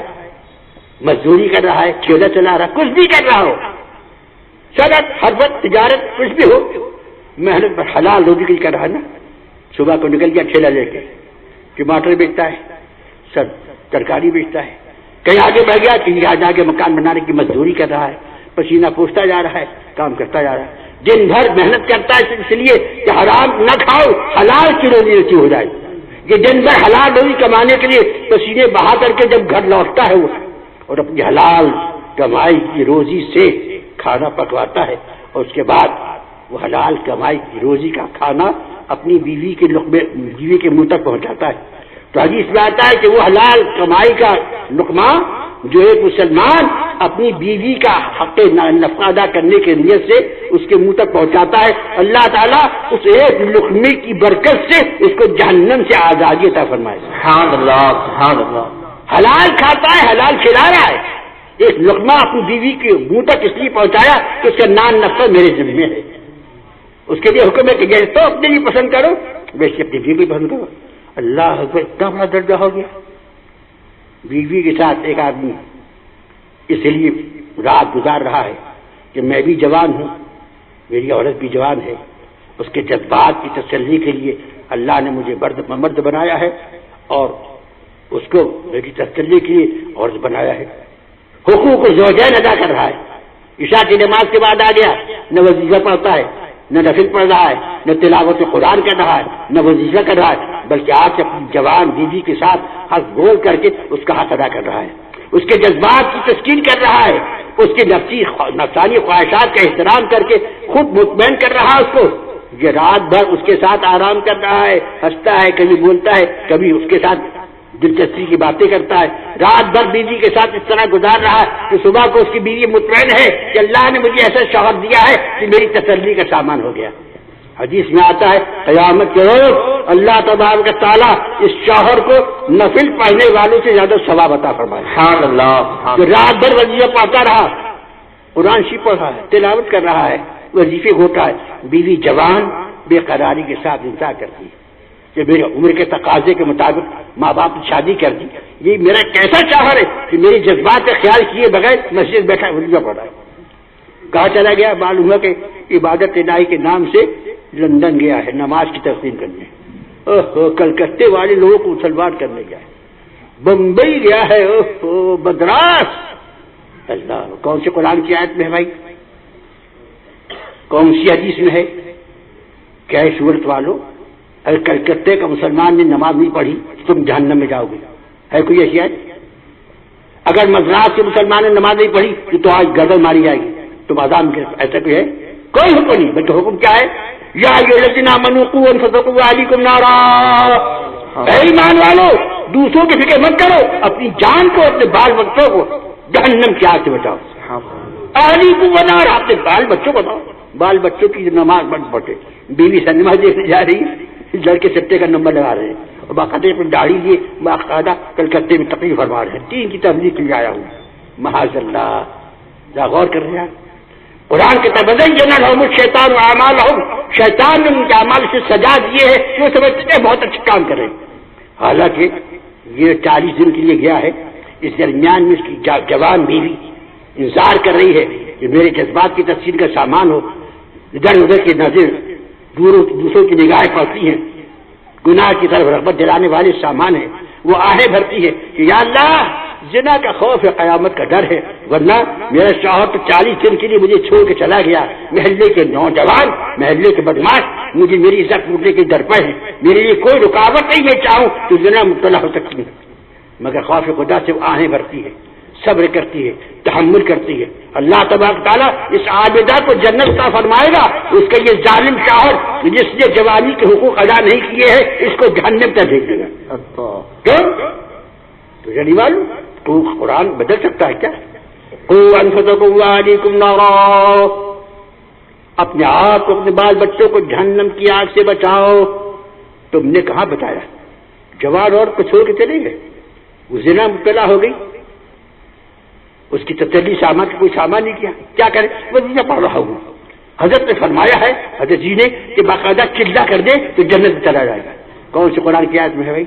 A: مزدوری کر رہا ہے، ٹھیلا چلا رہا ہے، کچھ بھی کر رہا ہو، صنعت حرفت تجارت کچھ بھی ہو، محنت پر حلال روزی کے لیے کر رہا ہے نا. صبح کو نکل گیا ٹھیلا لے کے، ٹماٹر بیچتا ہے، سب ترکاری بیچتا ہے، کہیں آگے بڑھ گیا کہیں آج آگے مکان بنانے کی مزدوری کر رہا ہے، پسینہ پوچھتا جا رہا ہے، کام کرتا جا رہا ہے، دن بھر محنت کرتا ہے اس لیے کہ حرام نہ کھاؤ، حلال کی روزی روٹی ہو جائے. یہ دن بھر حلال روزی کمانے کے لیے پسینے بہا کر کے جب گھر لوٹتا ہے وہ اور اپنی حلال کمائی کی روزی سے کھانا پکواتا ہے اور اس کے بعد وہ حلال کمائی کی روزی کا کھانا اپنی بیوی کے منہ تک پہنچاتا ہے. تو حدیث میں آتا ہے کہ وہ حلال کمائی کا لقمہ جو ایک مسلمان اپنی بیوی کا حق نفقہ ادا کرنے کے نیت سے اس کے منہ تک پہنچاتا ہے، اللہ تعالیٰ اس ایک لقمے کی برکت سے اس کو جہنم سے آزادی عطا فرمائے. سبحان اللہ. سبحان اللہ. حلال کھاتا ہے، حلال کھلا رہا ہے، ایک لقمہ اپنی بیوی کے منہ تک اس لیے پہنچایا کہ اس کا نان نفقہ میرے ذمہ ہے. اس کے لیے حکم ہے کہ جیسے تو اپنے لیے پسند کرو ویسے اپنی بیوی پسند کرو. اللہ اکبر. اتنا بڑا درجہ ہو گیا. بیوی کے ساتھ ایک آدمی اس لیے رات گزار رہا ہے کہ میں بھی جوان ہوں، میری عورت بھی جوان ہے، اس کے جذبات کی تسلی کے لیے اللہ نے مجھے مرد بنایا ہے اور اس کو میری تسلی کے لیے عورت بنایا ہے. حقوق زوجین ادا کر رہا ہے. عشاء کی نماز کے بعد آ گیا، نہ وظیفہ پڑھتا ہے، نہ نفل پڑھ رہا ہے، نہ تلاوت قرآن کر رہا ہے، نہ وظیفہ کر رہا ہے، بلکہ آج اپنی جوان بیوی کے ساتھ حق بول کر کے اس کا حق ادا کر رہا ہے، اس کے جذبات کی تسکین کر رہا ہے، اس کی نفسانی خواہشات کا احترام کر کے خود مطمئن کر رہا ہے اس کو. یہ رات بھر اس کے ساتھ آرام کر رہا ہے، ہنستا ہے، کبھی بولتا ہے، کبھی اس کے ساتھ دلچسپی کی باتیں کرتا ہے، رات بھر بیوی کے ساتھ اس طرح گزار رہا ہے کہ صبح کو اس کی بیوی مطمئن ہے کہ اللہ نے مجھے ایسا شوہر دیا ہے کہ میری تسلی کا سامان ہو گیا۔ حدیث میں آتا ہے قیامت کے روز اللہ تبارک و تعالیٰ اس شوہر کو نفل پڑھنے والوں سے زیادہ ثواب عطا فرمائے۔ سبحان اللہ، جو رات بھر وظیفہ پڑھتا رہا، قرآن شریف پڑھ رہا ہے، تلاوت کر رہا ہے، وظیفے ہوتا ہے، بیوی جوان بے قراری کے ساتھ انتظار کرتی ہے کہ میری عمر کے تقاضے کے مطابق ماں باپ نے شادی کر دی، یہ میرا کیسا شوہر ہے کہ میری جذبات کا خیال کیے بغیر مسجد بیٹھا وظیفہ پڑھ رہا ہے۔ کہاں چلا گیا؟ معلوم ہوا کہ عبادت الہی کے نام سے لندن گیا ہے نماز کی تقسیم کرنے، کلکتے والے لوگوں کو مسلمان کرنے گیا ہے، بمبئی گیا ہے، مدراس۔ اللہ، کون سے قرآن کی آیت میں ہے بھائی؟ کون سی حدیث میں ہے؟ کیا ہے صورت والوں؟ اگر کلکتے کا مسلمان نے نماز نہیں پڑھی تو تم جہنم میں جاؤ گے، ہے کوئی ایسی آیت؟ اگر مدراس کے مسلمان نے نماز نہیں پڑھی تو آج گردن ماری جائے گی، تم عذاب میں، ایسا کوئی ہے؟ کوئی حکم نہیں، بلکہ حکم کیا ہے؟ یا ایھا الذین آمنوا قوا انفسکم واہلیکم نارا، اے ایمان والو دوسروں کی فکر مت کرو، اپنی جان کو، اپنے بال بچوں کو جہنم کی آگ سے بچاؤ۔ اہلیکم نارا، اپنے بال بچوں کو بتاؤ، بال بچوں کی نماز بند پڑھے، بیوی سنیما دیکھنے جا رہی ہے، لڑکے سٹے کا نمبر لگا رہے ہیں، اور باقاعدہ اپنی داڑھی لیے باقاعدہ کلکتے میں تقریر فرما رہے ہیں، دین کی تبلیغ کے لیے آیا ہوں، معاذ اللہ۔ ذرا غور کر رہے ہیں قرآن کے تبدیل لهم الشیطان اعمالهم، شیطان نے ان کے اعمال سے سجا دیے ہیں جو سمجھتے ہیں بہت اچھے کام کر رہے ہیں، حالانکہ یہ 40 دن کے لیے گیا ہے، اس درمیان میں اس کی جوان بیوی انتظار کر رہی ہے کہ میرے جذبات کی تفصیل کا سامان ہو، ادھر ادھر کی نظر دوسروں کی نگاہیں پڑتی ہیں، گناہ کی طرف رغبت دلانے والے سامان ہیں، وہ آہیں بھرتی ہے کہ یا اللہ زنا کا خوف ہے، قیامت کا ڈر ہے، ورنہ میرا شوہر تو 40 دن کے لیے مجھے چھوڑ کے چلا گیا، محلے کے نوجوان، محلے کے بدماش مجھے میری عزت لوٹنے کے در پر ہے، میرے لیے کوئی رکاوٹ نہیں، میں چاہوں تو زنا مبتلا ہو سکتی ہے، مگر خوف خدا سے وہ آہیں بھرتی ہے، صبر کرتی ہے، تحمل کرتی ہے۔ اللہ تبارک تعالیٰ اس عابدہ کو جنت عطا فرمائے گا، اس کا یہ ظالم شوہر جس نے جوانی کے حقوق ادا نہیں کیے ہیں اس کو جہنم تک بھیج دے گا۔ کیوں؟ تو جانی معلوم تو قرآن بدل سکتا ہے کیا؟ قوا انفسکم واہلیکم نارا، اپنے آپ کو، اپنے بال بچوں کو جہنم کی آگ سے بچاؤ۔ تم نے کہاں بتایا؟ جوان اور کو چھوڑ کے چلے گئے، وہ زنا مبتلا ہو گئی، اس کی تسلی سامان کا کوئی سامان نہیں کیا، کیا کرے؟ وظیفہ پڑھ رہا ہوں۔ حضرت نے فرمایا ہے، حضرت جی نے، کہ باقاعدہ چلا کر دے تو جنت میں چلا جائے گا۔ کون سے قرآن کی آیت میں ہے بھائی؟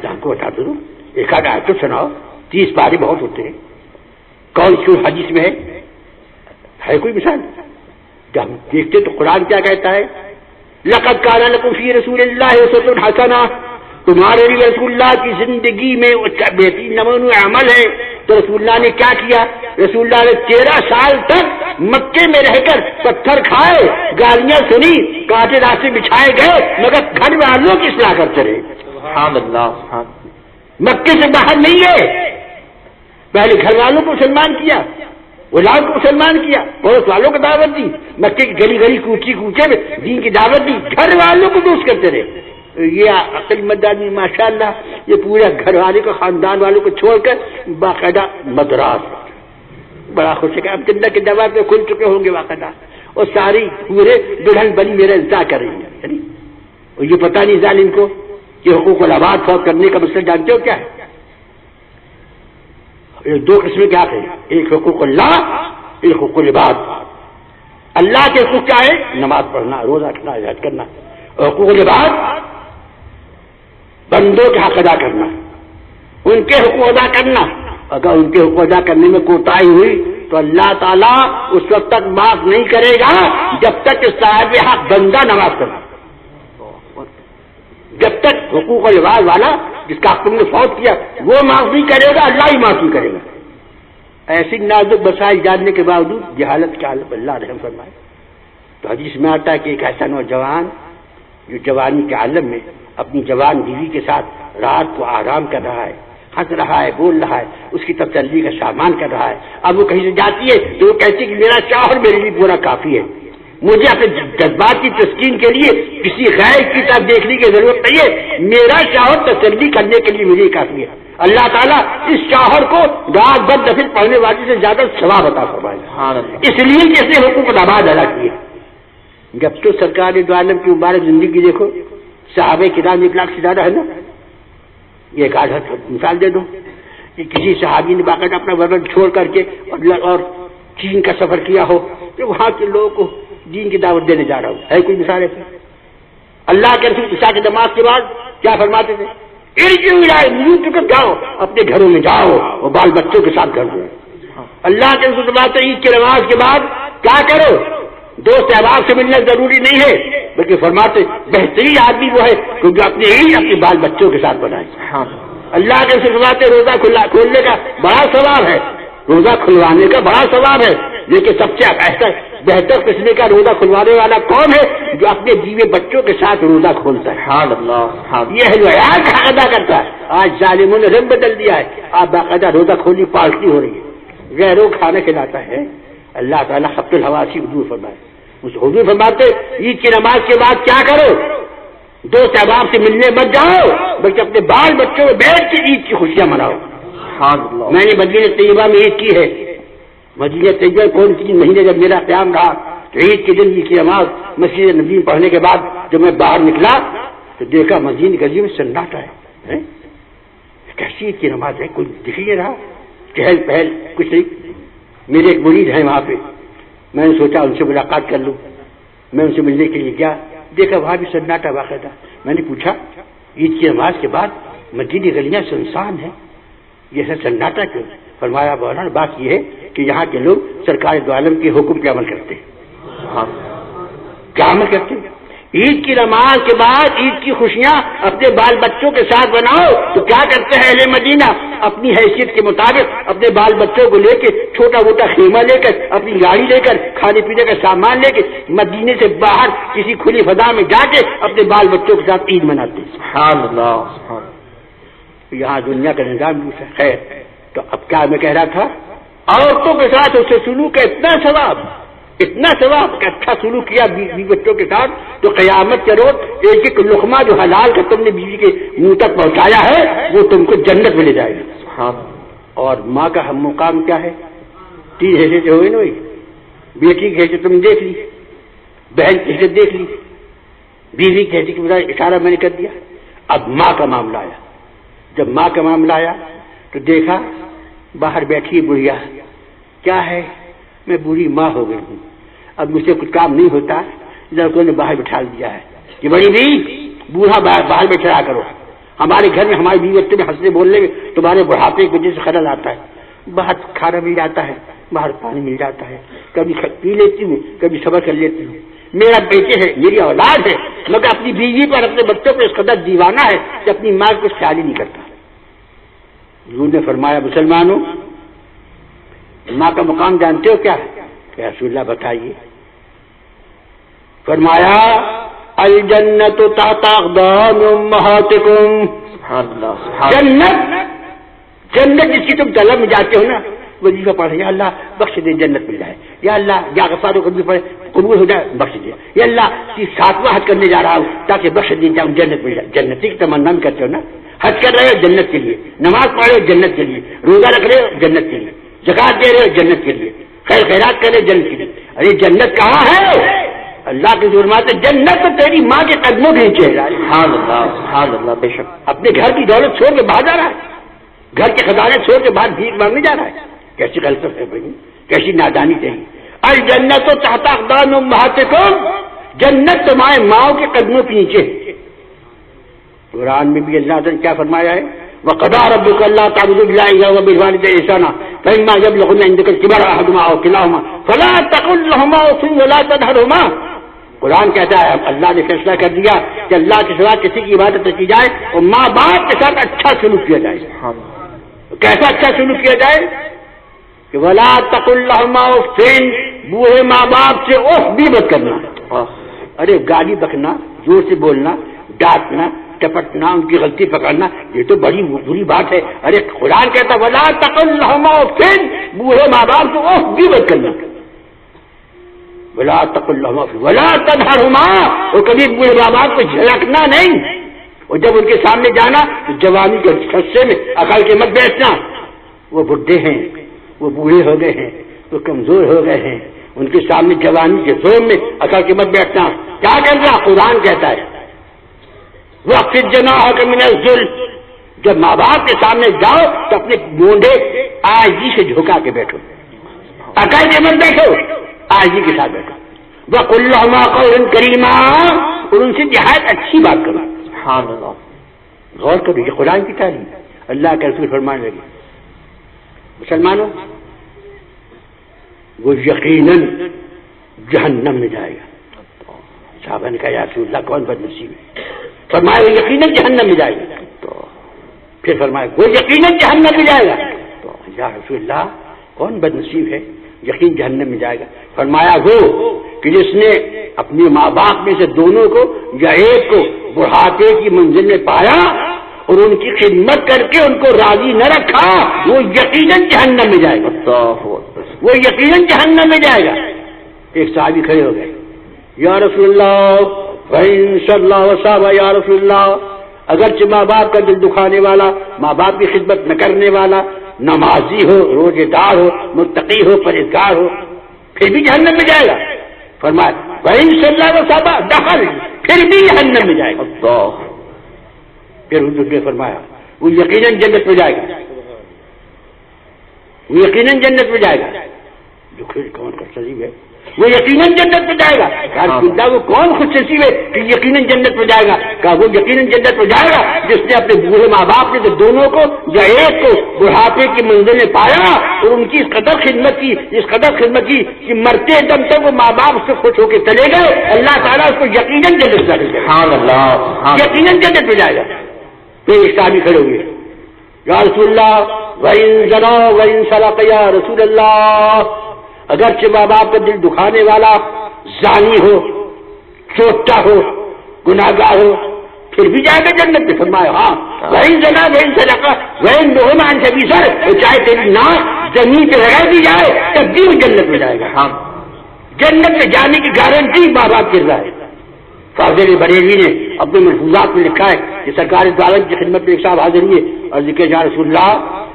A: ہم کو بتا دو، ایک آدھ آیت تو سناؤ، 30 پارے بہت ہوتے ہیں۔ کون سی حدیث میں ہے کوئی مثال؟ جب ہم دیکھتے تو قرآن کیا کہتا ہے؟ لقد کان لکم فی رسول اللہ اسوۃ حسنہ، تمہارے لیے رسول اللہ کی زندگی میں بہترین نمونہ عمل ہے۔ تو رسول اللہ نے کیا کیا؟ رسول اللہ نے 13 سال تک مکے میں رہ کر پتھر کھائے، گالیاں سنی، کانٹے راستے بچھائے گئے، مگر گھر والوں کی اصلاح کرتے رہے۔ سبحان اللہ، مکے سے باہر نہیں گئے، پہلے گھر والوں کو مسلمان کیا، غلام کو مسلمان کیا، پڑوس والوں کو دعوت دی، مکے کی گلی گلی کوچے کوچے میں دین کی دعوت دی، گھر والوں کو دوست کرتے رہے۔ یہ عقل مند آدمی ماشاءاللہ یہ پورے گھر والے کو، خاندان والوں کو چھوڑ کر باقاعدہ مدراس، بڑا خوش ہے کہ اب جنت کے دروازے کھل چکے ہوں گے باقاعدہ، اور ساری پورے دلہن بنی میرا انتظار کر رہی ہے۔ اور یہ پتہ نہیں ظالم کو کہ حقوق العباد فوت کرنے کا مسئلہ جانتے ہو کیا ہے؟ دو قسم کے حق ہیں، ایک حقوق اللہ، ایک حقوق العباد۔ اللہ کے حقوق کیا ہے؟ نماز پڑھنا، روزہ رکھنا، حج کرنا، اور حقوق العباد بندوں کے حق ادا کرنا، ان کے حقوق ادا کرنا۔ اگر ان کے حقوق ادا کرنے میں کوتاہی ہوئی تو اللہ تعالیٰ اس وقت تک معاف نہیں کرے گا جب تک کہ صاحب حق بندہ نماز پڑھے، جب تک حقوق العباد والا جس کا حق تم نے فوت کیا وہ معاف نہیں کرے گا، اللہ ہی معاف نہیں کرے گا۔ ایسی نازک مسائل جاننے کے باوجود جہالت کا عالم اللہ رحم فرمائے۔ تو حدیث میں آتا ہے کہ ایک ایسا نوجوان جو جوانی کے عالم میں اپنی جوان بیوی کے ساتھ رات کو آرام کر رہا ہے، ہنس رہا ہے، بول رہا ہے، اس کی تسلی کا سامان کر رہا ہے، اب وہ کہیں سے جاتی ہے تو وہ کہتی ہے کہ میرا شوہر میرے لیے پورا کافی ہے، مجھے اپنے جذبات کی تسکین کے لیے کسی غیر کی طرف دیکھنے کی ضرورت نہیں ہے، میرا شوہر تسلی کرنے کے لیے مجھے کافی ہے۔ اللہ تعالیٰ اس شوہر کو رات بھر نفل پڑھنے والی سے زیادہ ثواب عطا فرمائے، اس لیے کہ اس نے حقوق نماز ادا کیے۔ جب تو سرکار دو عالم کی مبارک زندگی دیکھو، صحابہ کرام 1 لاکھ سے زیادہ ہے نا، یہ ایک آدھ مثال دے دو کہ کسی صحابی نے باقاعدہ اپنا وطن چھوڑ کر کے اور چین کا سفر کیا ہو کہ وہاں کے لوگوں کو دین کی دعوت دینے جا رہا ہوں، ہے کوئی مثال ایسی؟ اللہ کے رسول عشاء کی نماز کے بعد کیا فرماتے تھے؟ جاؤ اپنے گھروں میں جاؤ اور بال بچوں کے ساتھ گھر دو۔ اللہ کے رسول فرماتے عید کی نماز کے بعد کیا کرو؟ دوست احباب سے ملنا ضروری نہیں ہے، بلکہ فرماتے بہترین آدمی وہ ہے جو اپنے عید اپنے بال بچوں کے ساتھ بنائے۔ اللہ کے رسول فرماتے روزہ کھولنے کا بڑا ثواب ہے، روزہ کھلوانے کا بڑا ثواب ہے، لیکن سب سے بہتر قسم کا روزہ کھلوانے والا کون ہے؟ جو اپنے بیوی بچوں کے ساتھ روزہ کھولتا ہے، یہ حیات حق ادا کرتا ہے۔ آج ظالموں نے رنگ بدل دیا ہے، آپ باقاعدہ روزہ کھولی پارٹی ہو رہی ہے، غیروں کھانا کھلاتا ہے۔ اللہ تعالیٰ خبط الحواسی حضور فرمائے، اس حضور فرماتے عید کی نماز کے بعد کیا کرو؟ دوست احباب سے ملنے مت جاؤ، بلکہ اپنے بال بچوں میں بیٹھ کے عید کی خوشیاں مناؤ۔ میں نے مدینہ طیبہ میں عید کی ہے، مدینہ طیبہ کون 3 مہینے جب میرا قیام رہا تو عید کے دن عید کی نماز مسجد نبی میں پڑھنے کے بعد جب میں باہر نکلا تو دیکھا مدینہ گلی میں سناٹا ہے، کیسی عید کی نماز ہے، کوئی دکھ ہی نہیں رہا، چہل پہل کچھ نہیں۔ میرے ایک مرید ہیں وہاں پہ، میں نے سوچا ان سے ملاقات کر لوں، میں ان سے ملنے کے لیے گیا، دیکھا وہاں بھی سناٹا واقع تھا۔ میں نے پوچھا عید کی نماز کے بعد مدینہ گلیاں سنسان ہیں، یہ ہے سناٹا کیوں؟ فرمایا مولانا بات یہ ہے کہ یہاں کے لوگ سرکار دو عالم کے حکم پہ عمل کرتے ہیں۔ کیا عمل کرتے ہیں؟ عید کی نماز کے بعد عید کی خوشیاں اپنے بال بچوں کے ساتھ بناؤ تو کیا کرتے ہیں اہل مدینہ؟ اپنی حیثیت کے مطابق اپنے بال بچوں کو لے کے چھوٹا موٹا خیمہ لے کر، اپنی گاڑی لے کر، کھانے پینے کا سامان لے کے مدینے سے باہر کسی کھلی فضا میں جا کے اپنے بال بچوں کے ساتھ عید مناتے ہیں۔ سبحان اللہ۔ یہاں دنیا کا نظام ہے، خیر۔ تو اب کیا میں کہہ رہا تھا، عورتوں کے ساتھ اس سے سلوک کا اتنا ثواب کہ اچھا سلوک کیا بیوی بچوں کے ساتھ تو قیامت کے روز ایک ایک لقمہ جو حلال کا تم نے بیوی کے منہ تک پہنچایا ہے وہ تم کو جنت میں لے جائے گا۔ اور ماں کا ہم مقام کیا ہے؟ 3 حیثیت ہوئے نا، بیٹی کی حیثیت تم نے دیکھ لی، بہن کی حیثیت دیکھ لی، بیوی کی حیثیت کی بجائے اشارہ میں نے کر دیا۔ اب ماں کا معاملہ آیا، جب ماں کا معاملہ آیا تو دیکھا باہر بیٹھی بڑھیا، کیا ہے؟ میں بوڑھی ماں ہو گئی ہوں، اب مجھ سے کچھ کام نہیں ہوتا، لڑکوں نے باہر بٹھا دیا ہے کہ بڑی بھی بوڑھا باہر بیٹھا کرو، ہمارے گھر میں ہماری بیوی بچے میں ہنسنے بولنے میں تمہارے بڑھاپے کی وجہ سے خلل آتا ہے، باہر کھانا مل جاتا ہے، باہر پانی مل جاتا ہے، کبھی پی لیتی ہوں، کبھی صبر کر لیتی ہوں، میرا بیٹے ہے، میری اولاد ہے، مگر اپنی بیوی پر اپنے بچوں پر اس قدر دیوانہ ہے کہ اپنی ماں کو خیال ہی نہیں کرتا۔ حضور نے فرمایا مسلمانوں ماں کا مقام جانتے ہو کیا ہے؟ کہ رسول اللہ بتائیے۔ فرمایا الجنت تحت اقدام امہاتکم، جنت جس کی تم طلب میں جاتے ہو نا، وظیفہ پڑھے یا اللہ بخش دے جنت مل جائے، یا اللہ یا غفار قبول پڑھے قبول ہو جائے بخش دے، یا اللہ 7واں حج کرنے جا رہا ہوں تاکہ بخش دے جاؤں جنت مل جائے۔ جنت کی تمنا بھی کرتے ہو نا، حج کر رہے ہو جنت کے لیے، نماز پڑھ رہے ہو جنت کے لیے، روزہ رکھ رہے ہو جنت کے لیے، زکات دے رہے ہو جنت کے لیے، خیر خیرات کر رہے جنت کے لیے۔ ارے جنت کہاں ہے؟ اللہ کے ظلمات جنت تو تیری ماں کے قدموں کے نیچے ہے۔ سبحان اللہ سبحان اللہ۔ بے شک اپنے گھر کی دولت چھوڑ کے باہر جا رہا ہے، گھر کے خزانے چھوڑ کے باہر بھیک مانگنے جا رہا ہے، کیسی غلطی ہے بھائی، کیسی نادانی چاہیے۔ الجنت تحت اقدام امہاتکم، جنت تمہارے ماؤں کے قدموں کے نیچے ہے۔ قرآن میں بھی اللہ نے کیا فرمایا ہے؟ وَقَضَىٰ رَبُّكَ أَلَّا تَعْبُدُوا إِلَّا إِيَّاهُ وَبِالْوَالِدَيْنِ إِحْسَانًا فَإِمَّا يَبْلُغُنَّ عِندَكَ الْكِبَرَ أَحَدُهُمَا أَوْ كِلَاهُمَا فَلَا تَقُل لَّهُمَا أُفٍّ وَلَا تَنْهَرْهُمَا۔ قرآن کہتا ہے اللہ نے فیصلہ کر دیا کہ اللہ کے سوا کسی کی عبادت کی جائے اور ماں باپ کے ساتھ اچھا سلوک کیا جائے۔ کیسا اچھا سلوک کیا جائے؟ کہ وَلَا تَقُل لَّهُمَا أُفٍّ، بوڑھے ماں باپ سے اف بھی مت کرنا۔ ارے گالی بکنا، زور سے بولنا، ڈانٹنا، ٹپٹنا، ان کی غلطی پکڑنا، یہ تو بڑی بری بات ہے۔ ارے قرآن کہتا وَلَا تَقُل لَّهُمَا أُفٍّ، بوڑھے ماں باپ سے اف بھی مت کرنا۔ ولا تقل لهما ولا تنهرهما، اور کبھی بوڑھے باپ کو جھلکنا نہیں، اور جب ان کے سامنے جانا تو جوانی کے خصے میں عقل کے مت بیٹھنا، وہ بڈھے ہیں، وہ بوڑھے ہو گئے ہیں، وہ کمزور ہو گئے ہیں، ان کے سامنے جوانی کے زور میں عقل کے مت بیٹھنا۔ کیا کرنا؟ قرآن کہتا ہے وَخْفِضْ جَنَاحَكَ مِنَ الذُّلِّ، جب ماں باپ کے سامنے جاؤ تو اپنے مونڈے آجی سے جھکا کے بیٹھو، عقل کے مت بیٹھو، آجی کے ساتھ بیٹھو۔ وَقُلْ لَهُمَا قَوْلًا كَرِيمًا، اور ان سے نہایت اچھی بات کرو۔ سبحان اللہ، غور کرو، یہ قرآن کی تعلیم، اللہ کے رسول فرمانے لگے مسلمانوں وہ یقیناً جہنم میں جائے گا۔ صحابہ نے کہا یا رسول اللہ کون بد نصیب ہے؟ فرمایا وہ یقیناً جہنم میں جائے گا۔ پھر فرمایا وہ یقیناً جہنم میں جائے گا۔ تو یا رسول اللہ کون بد نصیب ہے یقین جہنم میں جائے گا؟ فرمایا وہ کہ جس نے اپنے ماں باپ میں سے دونوں کو یا ایک کو بڑھاپے کی منزل میں پایا اور ان کی خدمت کر کے ان کو راضی نہ رکھا، وہ یقیناً جہنم میں جائے گا، وہ یقیناً جہنم میں جائے گا۔ ایک صحابی کھڑے ہو گئے، یا رسول اللہ وَإِن صَلَّى وَصَامَ، یا رسول اللہ اگرچہ ماں باپ کا دل دکھانے والا، ماں باپ کی خدمت نہ کرنے والا، نمازی ہو، روزے دار ہو، متقی ہو، پرہیزگار ہو، پھر بھی جہنم میں جائے گا۔ فرمایا وَإِن صَلَّى وَصَامَ دخل، پھر بھی جہنم میں جائے گا۔ پھر حضور نے فرمایا وہ یقیناً جنت میں جائے گا، وہ یقیناً جنت میں جائے گا۔ جو پھر کون خوش نصیب ہے وہ یقیناً جنت میں جائے گا۔ وہ کون خوش نصیب ہے کہ یقیناً جنت میں جائے گا؟ کہا وہ یقیناً جنت میں جائے گا جس نے اپنے بوڑھے ماں باپ نے تو دونوں کو یا ایک کو بڑھاپے کی منزل میں پایا اور ان کی اس قدر خدمت کی، اس قدر خدمت کی کہ مرتے دم تک وہ ماں باپ سے خوش ہو کے چلے گئے، اللہ تعالیٰ اس کو یقیناً جنت میں جائے گا، یقیناً جنت میں جائے گا۔ پھر ایک صحابی کھڑے ہوئے، یا رسول اللہ وَإِن زَنَا وَإِن سَرَقَ، یا رسول اللہ اگرچہ ماں باپ کا دل دکھانے والا زانی ہو، چوٹا ہو، گناہگار ہو، پھر بھی جائے گا جنت میں؟ فرمایا ہاں وَإِن زَنَا وَإِن سَرَقَ وَإِن نُهِمَ عَنْ سَبِيلِ اور چاہے تیری ناک زمین پہ لگا دی جائے تب بھی وہ جنت میں جائے گا۔ ہاں جنت میں جانے کی گارنٹی ماں باپ کر رہا ہے۔ فاضل بریلوی نے اپنے ملفوظات میں لکھا ہے کہ سرکار دو عالم کی خدمت میں ایک صاحب حاضر ہوئے اور ذکر یا رسول اللہ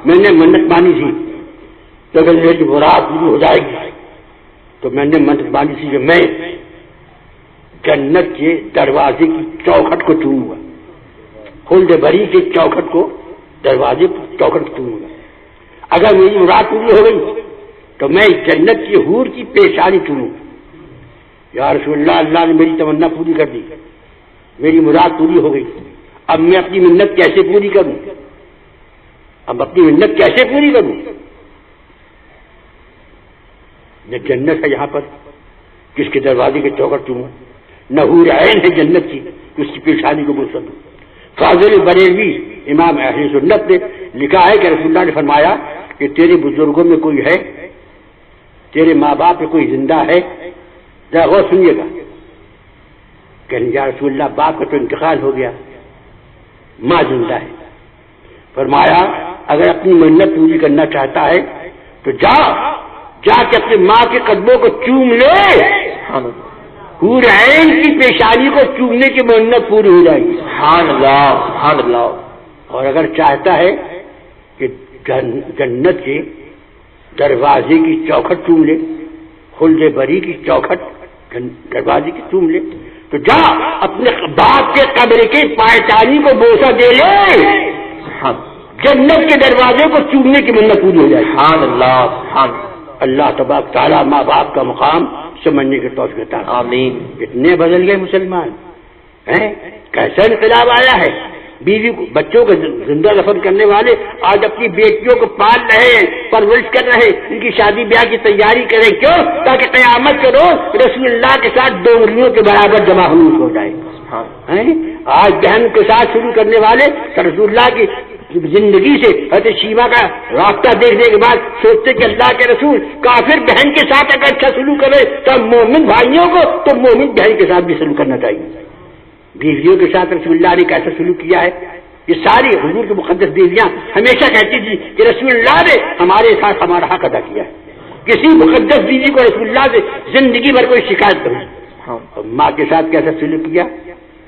A: میں نے منت مانی تھی تو اگر میری مراد پوری ہو جائے گی تو میں نے منت مانی تھی کہ میں جنت کے دروازے کی چوکھٹ کو چوموں گا، خلد بری کے چوکھٹ کو، دروازے چوکھٹ کو چوموں گا۔ اگر میری مراد پوری ہو گئی تو میں جنت کی حور کی پیشانی چوموں گا۔ یا رسول اللہ اللہ نے میری تمنا پوری کر دی، میری مراد پوری ہو گئی، اب میں اپنی منت کیسے پوری کروں؟ اب اپنی منت کیسے پوری کروں؟ نہ جنت ہے یہاں پر کس کے دروازے کے چوکھٹ چوموں، نہ حور عین ہے جنت کی اس کی پیشانی کو بوسہ دوں۔ فاضل بریلوی امام اہل سنت نے لکھا ہے کہ رسول اللہ نے فرمایا کہ تیرے بزرگوں میں کوئی ہے، تیرے ماں باپ میں کوئی زندہ ہے؟ ذرا غور سنیے گا۔ کہ یا رسول اللہ باپ کا تو انتقال ہو گیا، ماں زندہ ہے۔ فرمایا اگر اپنی منت پوری کرنا چاہتا ہے تو جا کے اپنی ماں کے قدموں کو چوم لے، حور عین کی پیشانی کو چومنے کی منت پوری ہو جائے گی۔ سبحان اللہ سبحان اللہ۔ اور اگر چاہتا ہے کہ جنت کے دروازے کی چوکھٹ چوم لے، خلد بری کی چوکھٹ دروازے کی چوم لے، تو جا اپنے باپ کے قبر کی پائچانی کو بوسہ دے لے، جنت کے دروازے کو چومنے کی منت پوری ہو جائے۔ سبحان اللہ سبحان اللہ۔ تبارک تعالیٰ ماں باپ کا مقام سمجھنے کے توفیق عطا فرمائے۔ آمین۔ اتنے بدل گئے مسلمان ہیں، کیسا انقلاب آیا ہے۔ بیوی کو بچوں کو زندہ دفن کرنے والے آج اپنی بیٹیوں کو پال رہے ہیں، پرورش کر رہے ہیں، ان کی شادی بیاہ کی تیاری کریں، کیوں؟ تاکہ قیامت کے روز رسول اللہ کے ساتھ دو انگلیوں کے برابر جمع ہو جائے۔ آج بہن کے ساتھ شروع کرنے والے رسول اللہ کی زندگی سے حضرت شیما کا راستہ دیکھنے کے بعد سوچتے کہ اللہ کے رسول کافر بہن کے ساتھ اگر اچھا سلوک کرے تو مومن بھائیوں کو تو مومن بہن کے ساتھ بھی سلوک کرنا چاہیے۔ بیویوں کے ساتھ رسول اللہ نے کیسا سلوک کیا ہے، یہ ساری حضور کی مقدس بیویاں ہمیشہ کہتی تھی کہ رسول اللہ نے ہمارے ساتھ ہمارا حق ادا کیا ہے، کسی مقدس بیوی کو رسول اللہ سے زندگی بھر کوئی شکایت کروں، ماں کے ساتھ کیسا سلوک کیا؟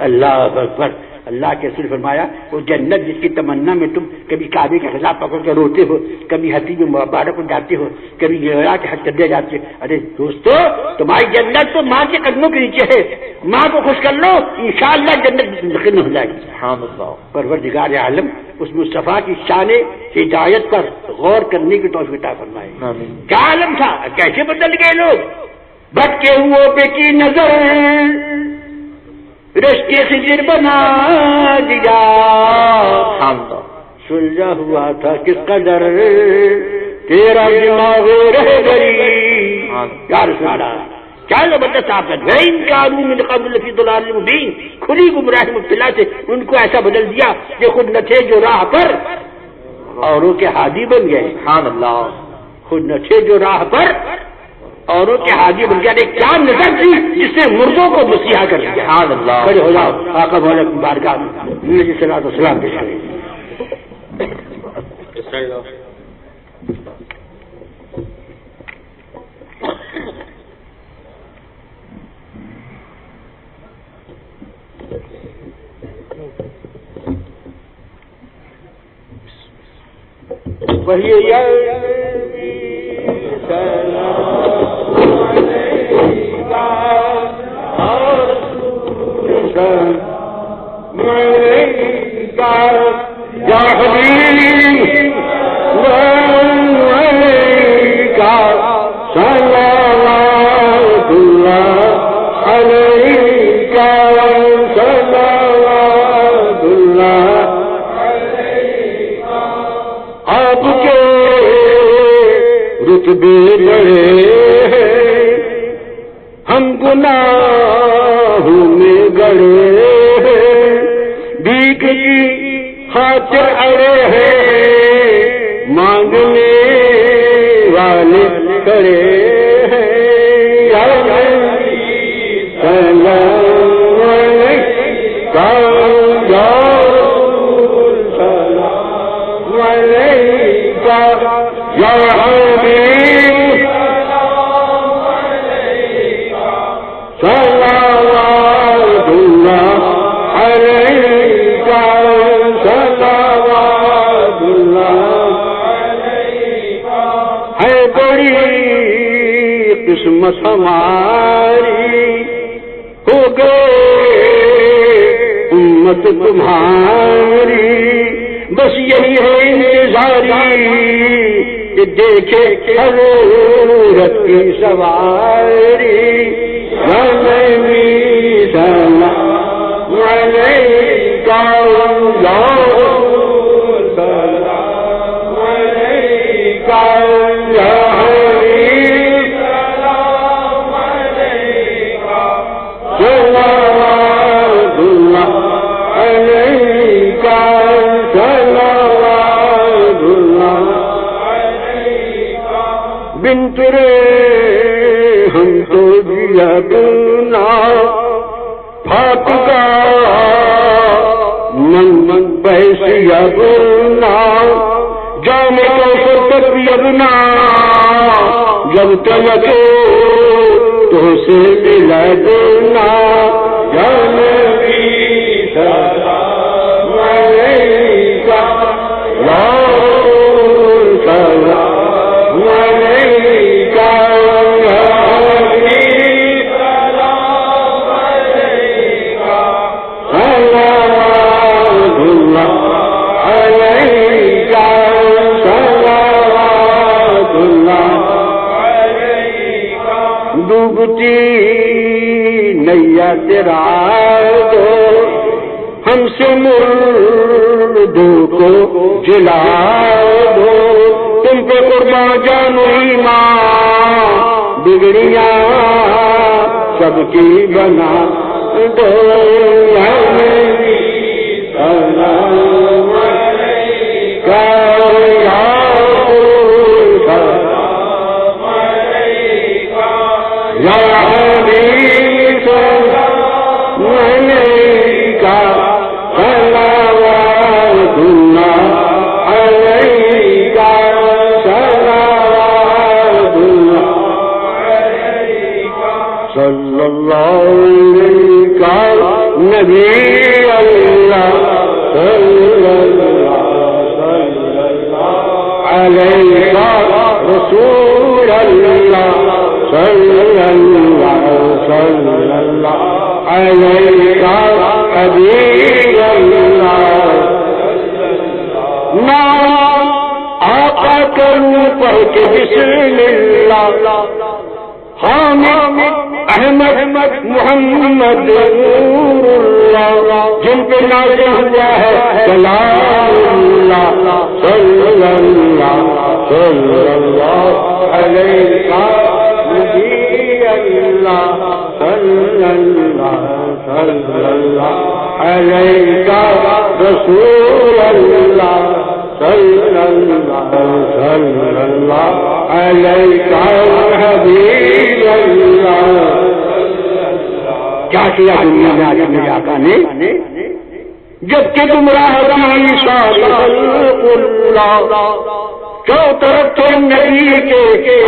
A: اللہ اکبر۔ اللہ کے رسول فرمایا وہ جنت جس کی تمنا میں تم کبھی کعبے کے خلاف پکڑ کر روتے ہو، کبھی حتیب مبارک کو جاتے ہو، کبھی گہرا کے حج کرنے جاتے ہو، ارے دوستو تمہاری جنت تو ماں کے قدموں کے نیچے ہے، ماں کو خوش کر لو انشاءاللہ جنت مستقل ہو جائے گی۔ پروردگار عالم اس مصطفیٰ کی شان ہدایت پر غور کرنے کی توفیق عطا فرمائے۔ کیا عالم تھا، کیسے بدل گئے لوگ، بھٹکے ہوئے پہ کی نظر رشتے خضر بنا دیا، سلجھا ہوا تھا کس قدر تیرا دماغ رہ گئی۔ یا رسول اللہ کیا زبردست آپ نے ان کانوں من قبل فی ضلال مبین، کھلی گمراہی مبتلا سے ان کو ایسا بدل دیا کہ خود نہ تھے جو راہ پر اوروں کے ہادی بن گئے۔ سبحان اللہ، خود نہ تھے جو راہ پر اوروں کے حاجی بن گیا۔ ایک کیا نظر تھی جس نے مردوں کو مسیحا کر دیا۔ سبحان اللہ، کھڑے ہو جاؤ آقا مولا کی بارگاہ میں نبی صلی اللہ علیہ وسلم پیش کریں۔ وہی رتبے بڑے ہم گناہوں میں گڑے بھیک کی خاطر اڑے ہیں مانگنے والے کھڑے ہیں۔ قسمت ہماری ہو گئے امت تمہاری، بس یہی ہے انتظاری کہ دیکھے حضرت کی سواری۔ بن ترے ہم تو دیا گنا پھاٹ کا من من پیسیا گنا جام کو یبنا جب تک تو سے ملا دینا جان ڈوبتی نیا تیرا دو ہم سے مردوں کو جلا دو، تم پہ قربان جانو ایمان بگڑیاں سب کی بنا دو۔ صلی اللہ علیہ نبی اللہ صلی اللہ علیہ رسول اللہ صلی اللہ علیہ حبیب اللہ نام آقا کروں پڑھ کے بسم اللہ حامد احمد محمد نور اللہ جن پہ نازل ہوا ہے کلام اللہ صلی اللہ علیہ نبی اللہ صلی اللہ علیہ رسول اللہ صلی اللہ علیہ حبیب اللہ کیا کیا دنیا میں آج میرے آقا نے جب کہ گمراہ تھی ساری خلق اللہ کیوں طرف تھے نبی کے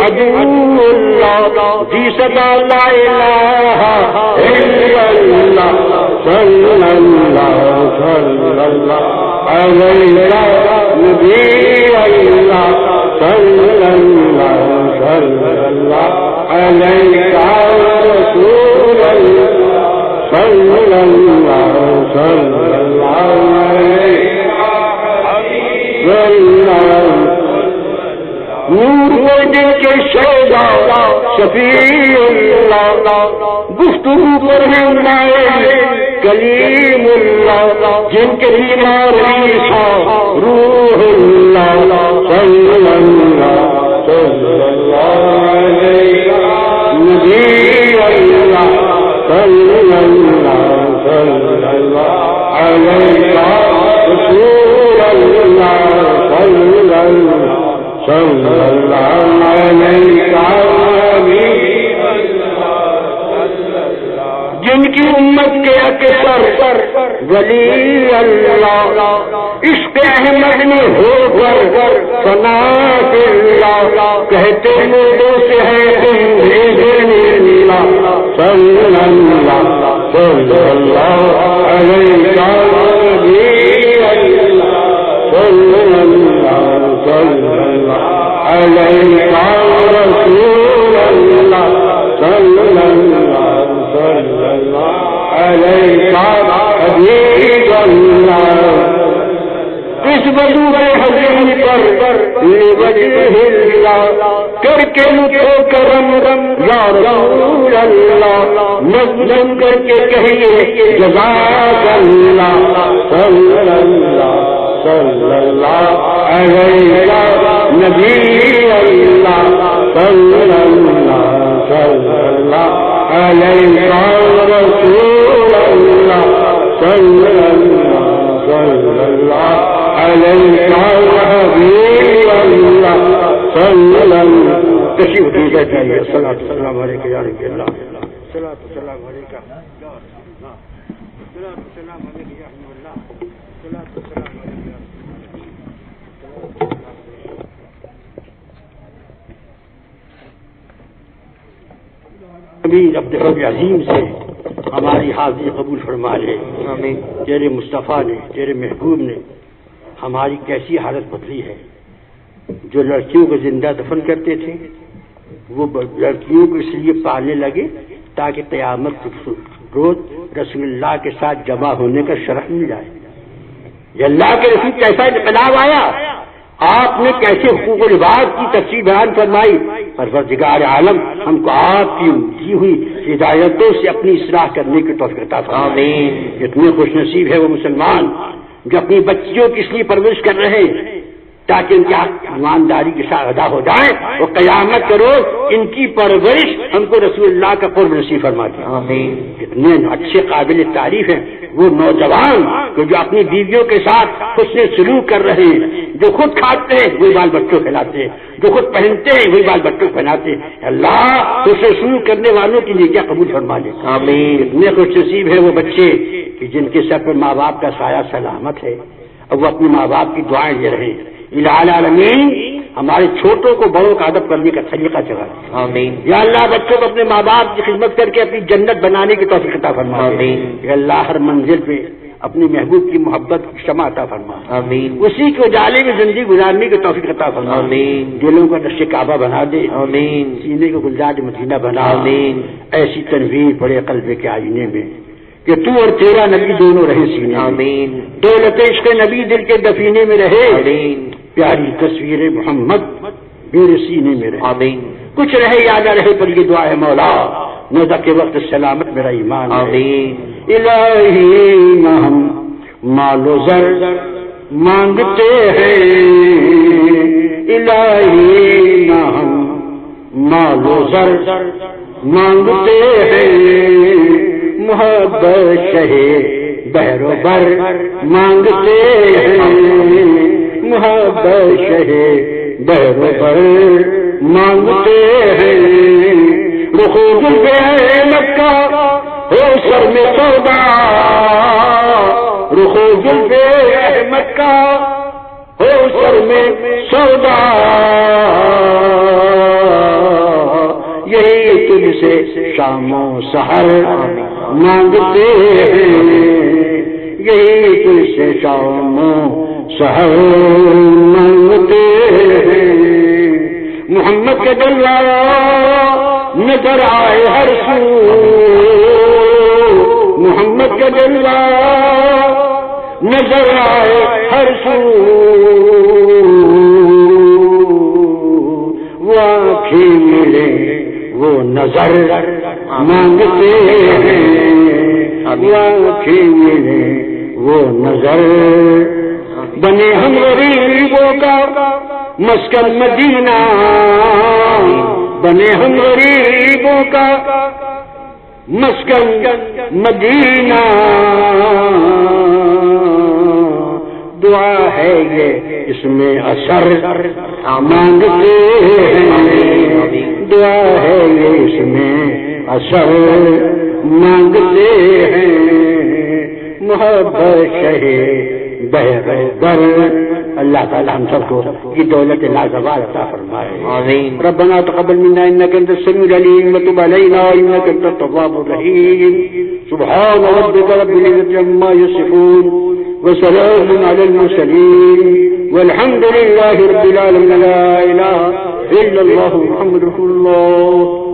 A: عدو اللہ جی صدا لا الہ الا اللہ صلی اللہ علیہ نبی اللہ صلی اللہ علیہ رسول اللہ صلی اللہ علیہ نور دل کے شہدا شفیع اللہ گفتگو پر ہے کلیم اللہ جن کے بیمار عیسیٰ روح اللہ صلی اللہ علیہ نبی اللہ صلی اللہ علیہ رسول اللہ صلی اللہ علیہ جن کی امت کے اکثر ولی اللہ عشق احمد میں ہو کر فنا اللہ کہتے لوگوں سے ہے صلی اللہ علیہ علیہ رسول اللہ صلی اللہ علیہ حبیب اللہ اس وضو حضیم پر لوجہ اللہ کر کے لطف کرم یا رسول اللہ نظم کر کے کہیے جزاک اللہ صلی اللہ علیہ نبی اللہ صلی اللہ علیہ رسول اللہ صلی اللہ علیہ حبیب اللہ صلی اللہ تشریف دیجیے چاہیے صلاۃ السلام علیکم یا رب اللہ صلاۃ السلام علیکم صلاۃ السلام علیکم یا رب اللہ صلاۃ السلام علیکم امیر عبد الرب عظیم سے ہماری حاضری قبول فرما لے تیرے مصطفیٰ نے تیرے محبوب نے ہماری کیسی حالت بدلی ہے جو لڑکیوں کو زندہ دفن کرتے تھے وہ لڑکیوں کو اس لیے پالنے لگے تاکہ قیامت روز رسول اللہ کے ساتھ جمع ہونے کا شرف مل جائے. یہ اللہ کے رسول کیسا انقلاب آیا, آپ نے کیسے حقوق و لباس کی تفصیل بیان فرمائی. پروردگار عالم ہم کو آپ کی دی ہوئی ہدایتوں سے اپنی اصلاح کرنے کی توفیق عطا فرمائے. اتنے خوش نصیب ہے وہ مسلمان جو اپنی بچیوں کی اس لیے پرورش کر رہے ہیں تاکہ ان کی ایمانداری کے ساتھ ادا ہو جائیں اور قیامت کرو ان کی پرورش ہم کو رسول اللہ کا قرب نصیب فرما دے. اتنے اچھے قابل تعریف ہیں وہ نوجوان جو اپنی بیویوں کے ساتھ حسن سلوک کر رہے ہیں, جو خود کھاتے ہیں وہی بال بچوں کو کھلاتے ہیں, جو خود پہنتے ہیں وہی بال بچوں کو پہناتے ہیں. اللہ حسن سلوک کرنے والوں کی نیکیاں قبول فرما دے. اتنے خوش نصیب ہے وہ بچے کہ جن کے سر پر ماں باپ کا سایہ سلامت ہے اور وہ اپنے ماں باپ کی دعائیں دے رہے ہیں. العالمین ہمارے چھوٹوں کو بڑوں کا ادب کرنے کا طریقہ سکھا دے.
B: آمین.
A: یا اللہ بچوں کو اپنے ماں باپ کی خدمت کر کے اپنی جنت بنانے کی توفیق عطا فرما.
B: آمین.
A: یا اللہ ہر منزل پہ اپنی محبوب کی محبت کی شمع عطا فرما.
B: آمین.
A: اسی کے اجالے میں زندگی گزارنے کی توفیق عطا فرما.
B: آمین.
A: دلوں کا نقش کعبہ بنا دے.
B: آمین.
A: سینے کو گلزار مدینہ بنا.
B: آمین.
A: ایسی تنویر پڑے قلب کے آئینے میں کہ تو اور تیرا نبی دونوں رہے سینے.
B: آمین.
A: دولت عشق نبی دل کے دفینے میں رہے.
B: آمین.
A: پیاری تصویر محمد میرے سینے میں رہے.
B: آمین.
A: کچھ رہے یا نہ رہے پر یہ دعا ہے مولا نزا کے وقت سلامت میرا ایمان.
B: آمین.
A: الہی نہ ہم مال و زر مانگتے ہیں. الہی نہ ہم مال و زر مانگتے ہیں. محبت شہے بحر و بر مانگتے ہیں. محبت شہے بحر و بر مانگتے ہیں. رخو زلف احمد کا ہو سر میں سودا. رخو زلف احمد کا ہو سر میں سودا. یہی تجھ سے شام و سحر مانگتے ہیں. یہی تجھ سے شام و سحر مانگتے ہیں. محمد کے جلوہ نظر آئے ہر سو. محمد کا جلوہ نظر آئے ہر سو. وہ آنکھیں ملے وہ نظر مانگتے ہیں. وہ آنکھیں ملے وہ نظر. بنے ہم غریبوں کا مسکن مدینہ. بنے ہم غریبوں کا مسکن مدینہ. دعا ہے یہ اس میں اثر مانگتے ہیں. دعا ہے یہ اس میں اثر مانگتے ہیں. محبت شہے بحر بر. اللہ تعالی ہم سب کو یہ دولت لازوال عطا فرمائے.
B: آمین.
A: ربنا تقبل منا انك انت السميع العليم وتب علينا انك انت التواب الرحيم. سبحان ربك رب العزة عما يصفون وسلام على المرسلين والحمد لله رب العالمين. لا اله الا الله محمد رسول الله.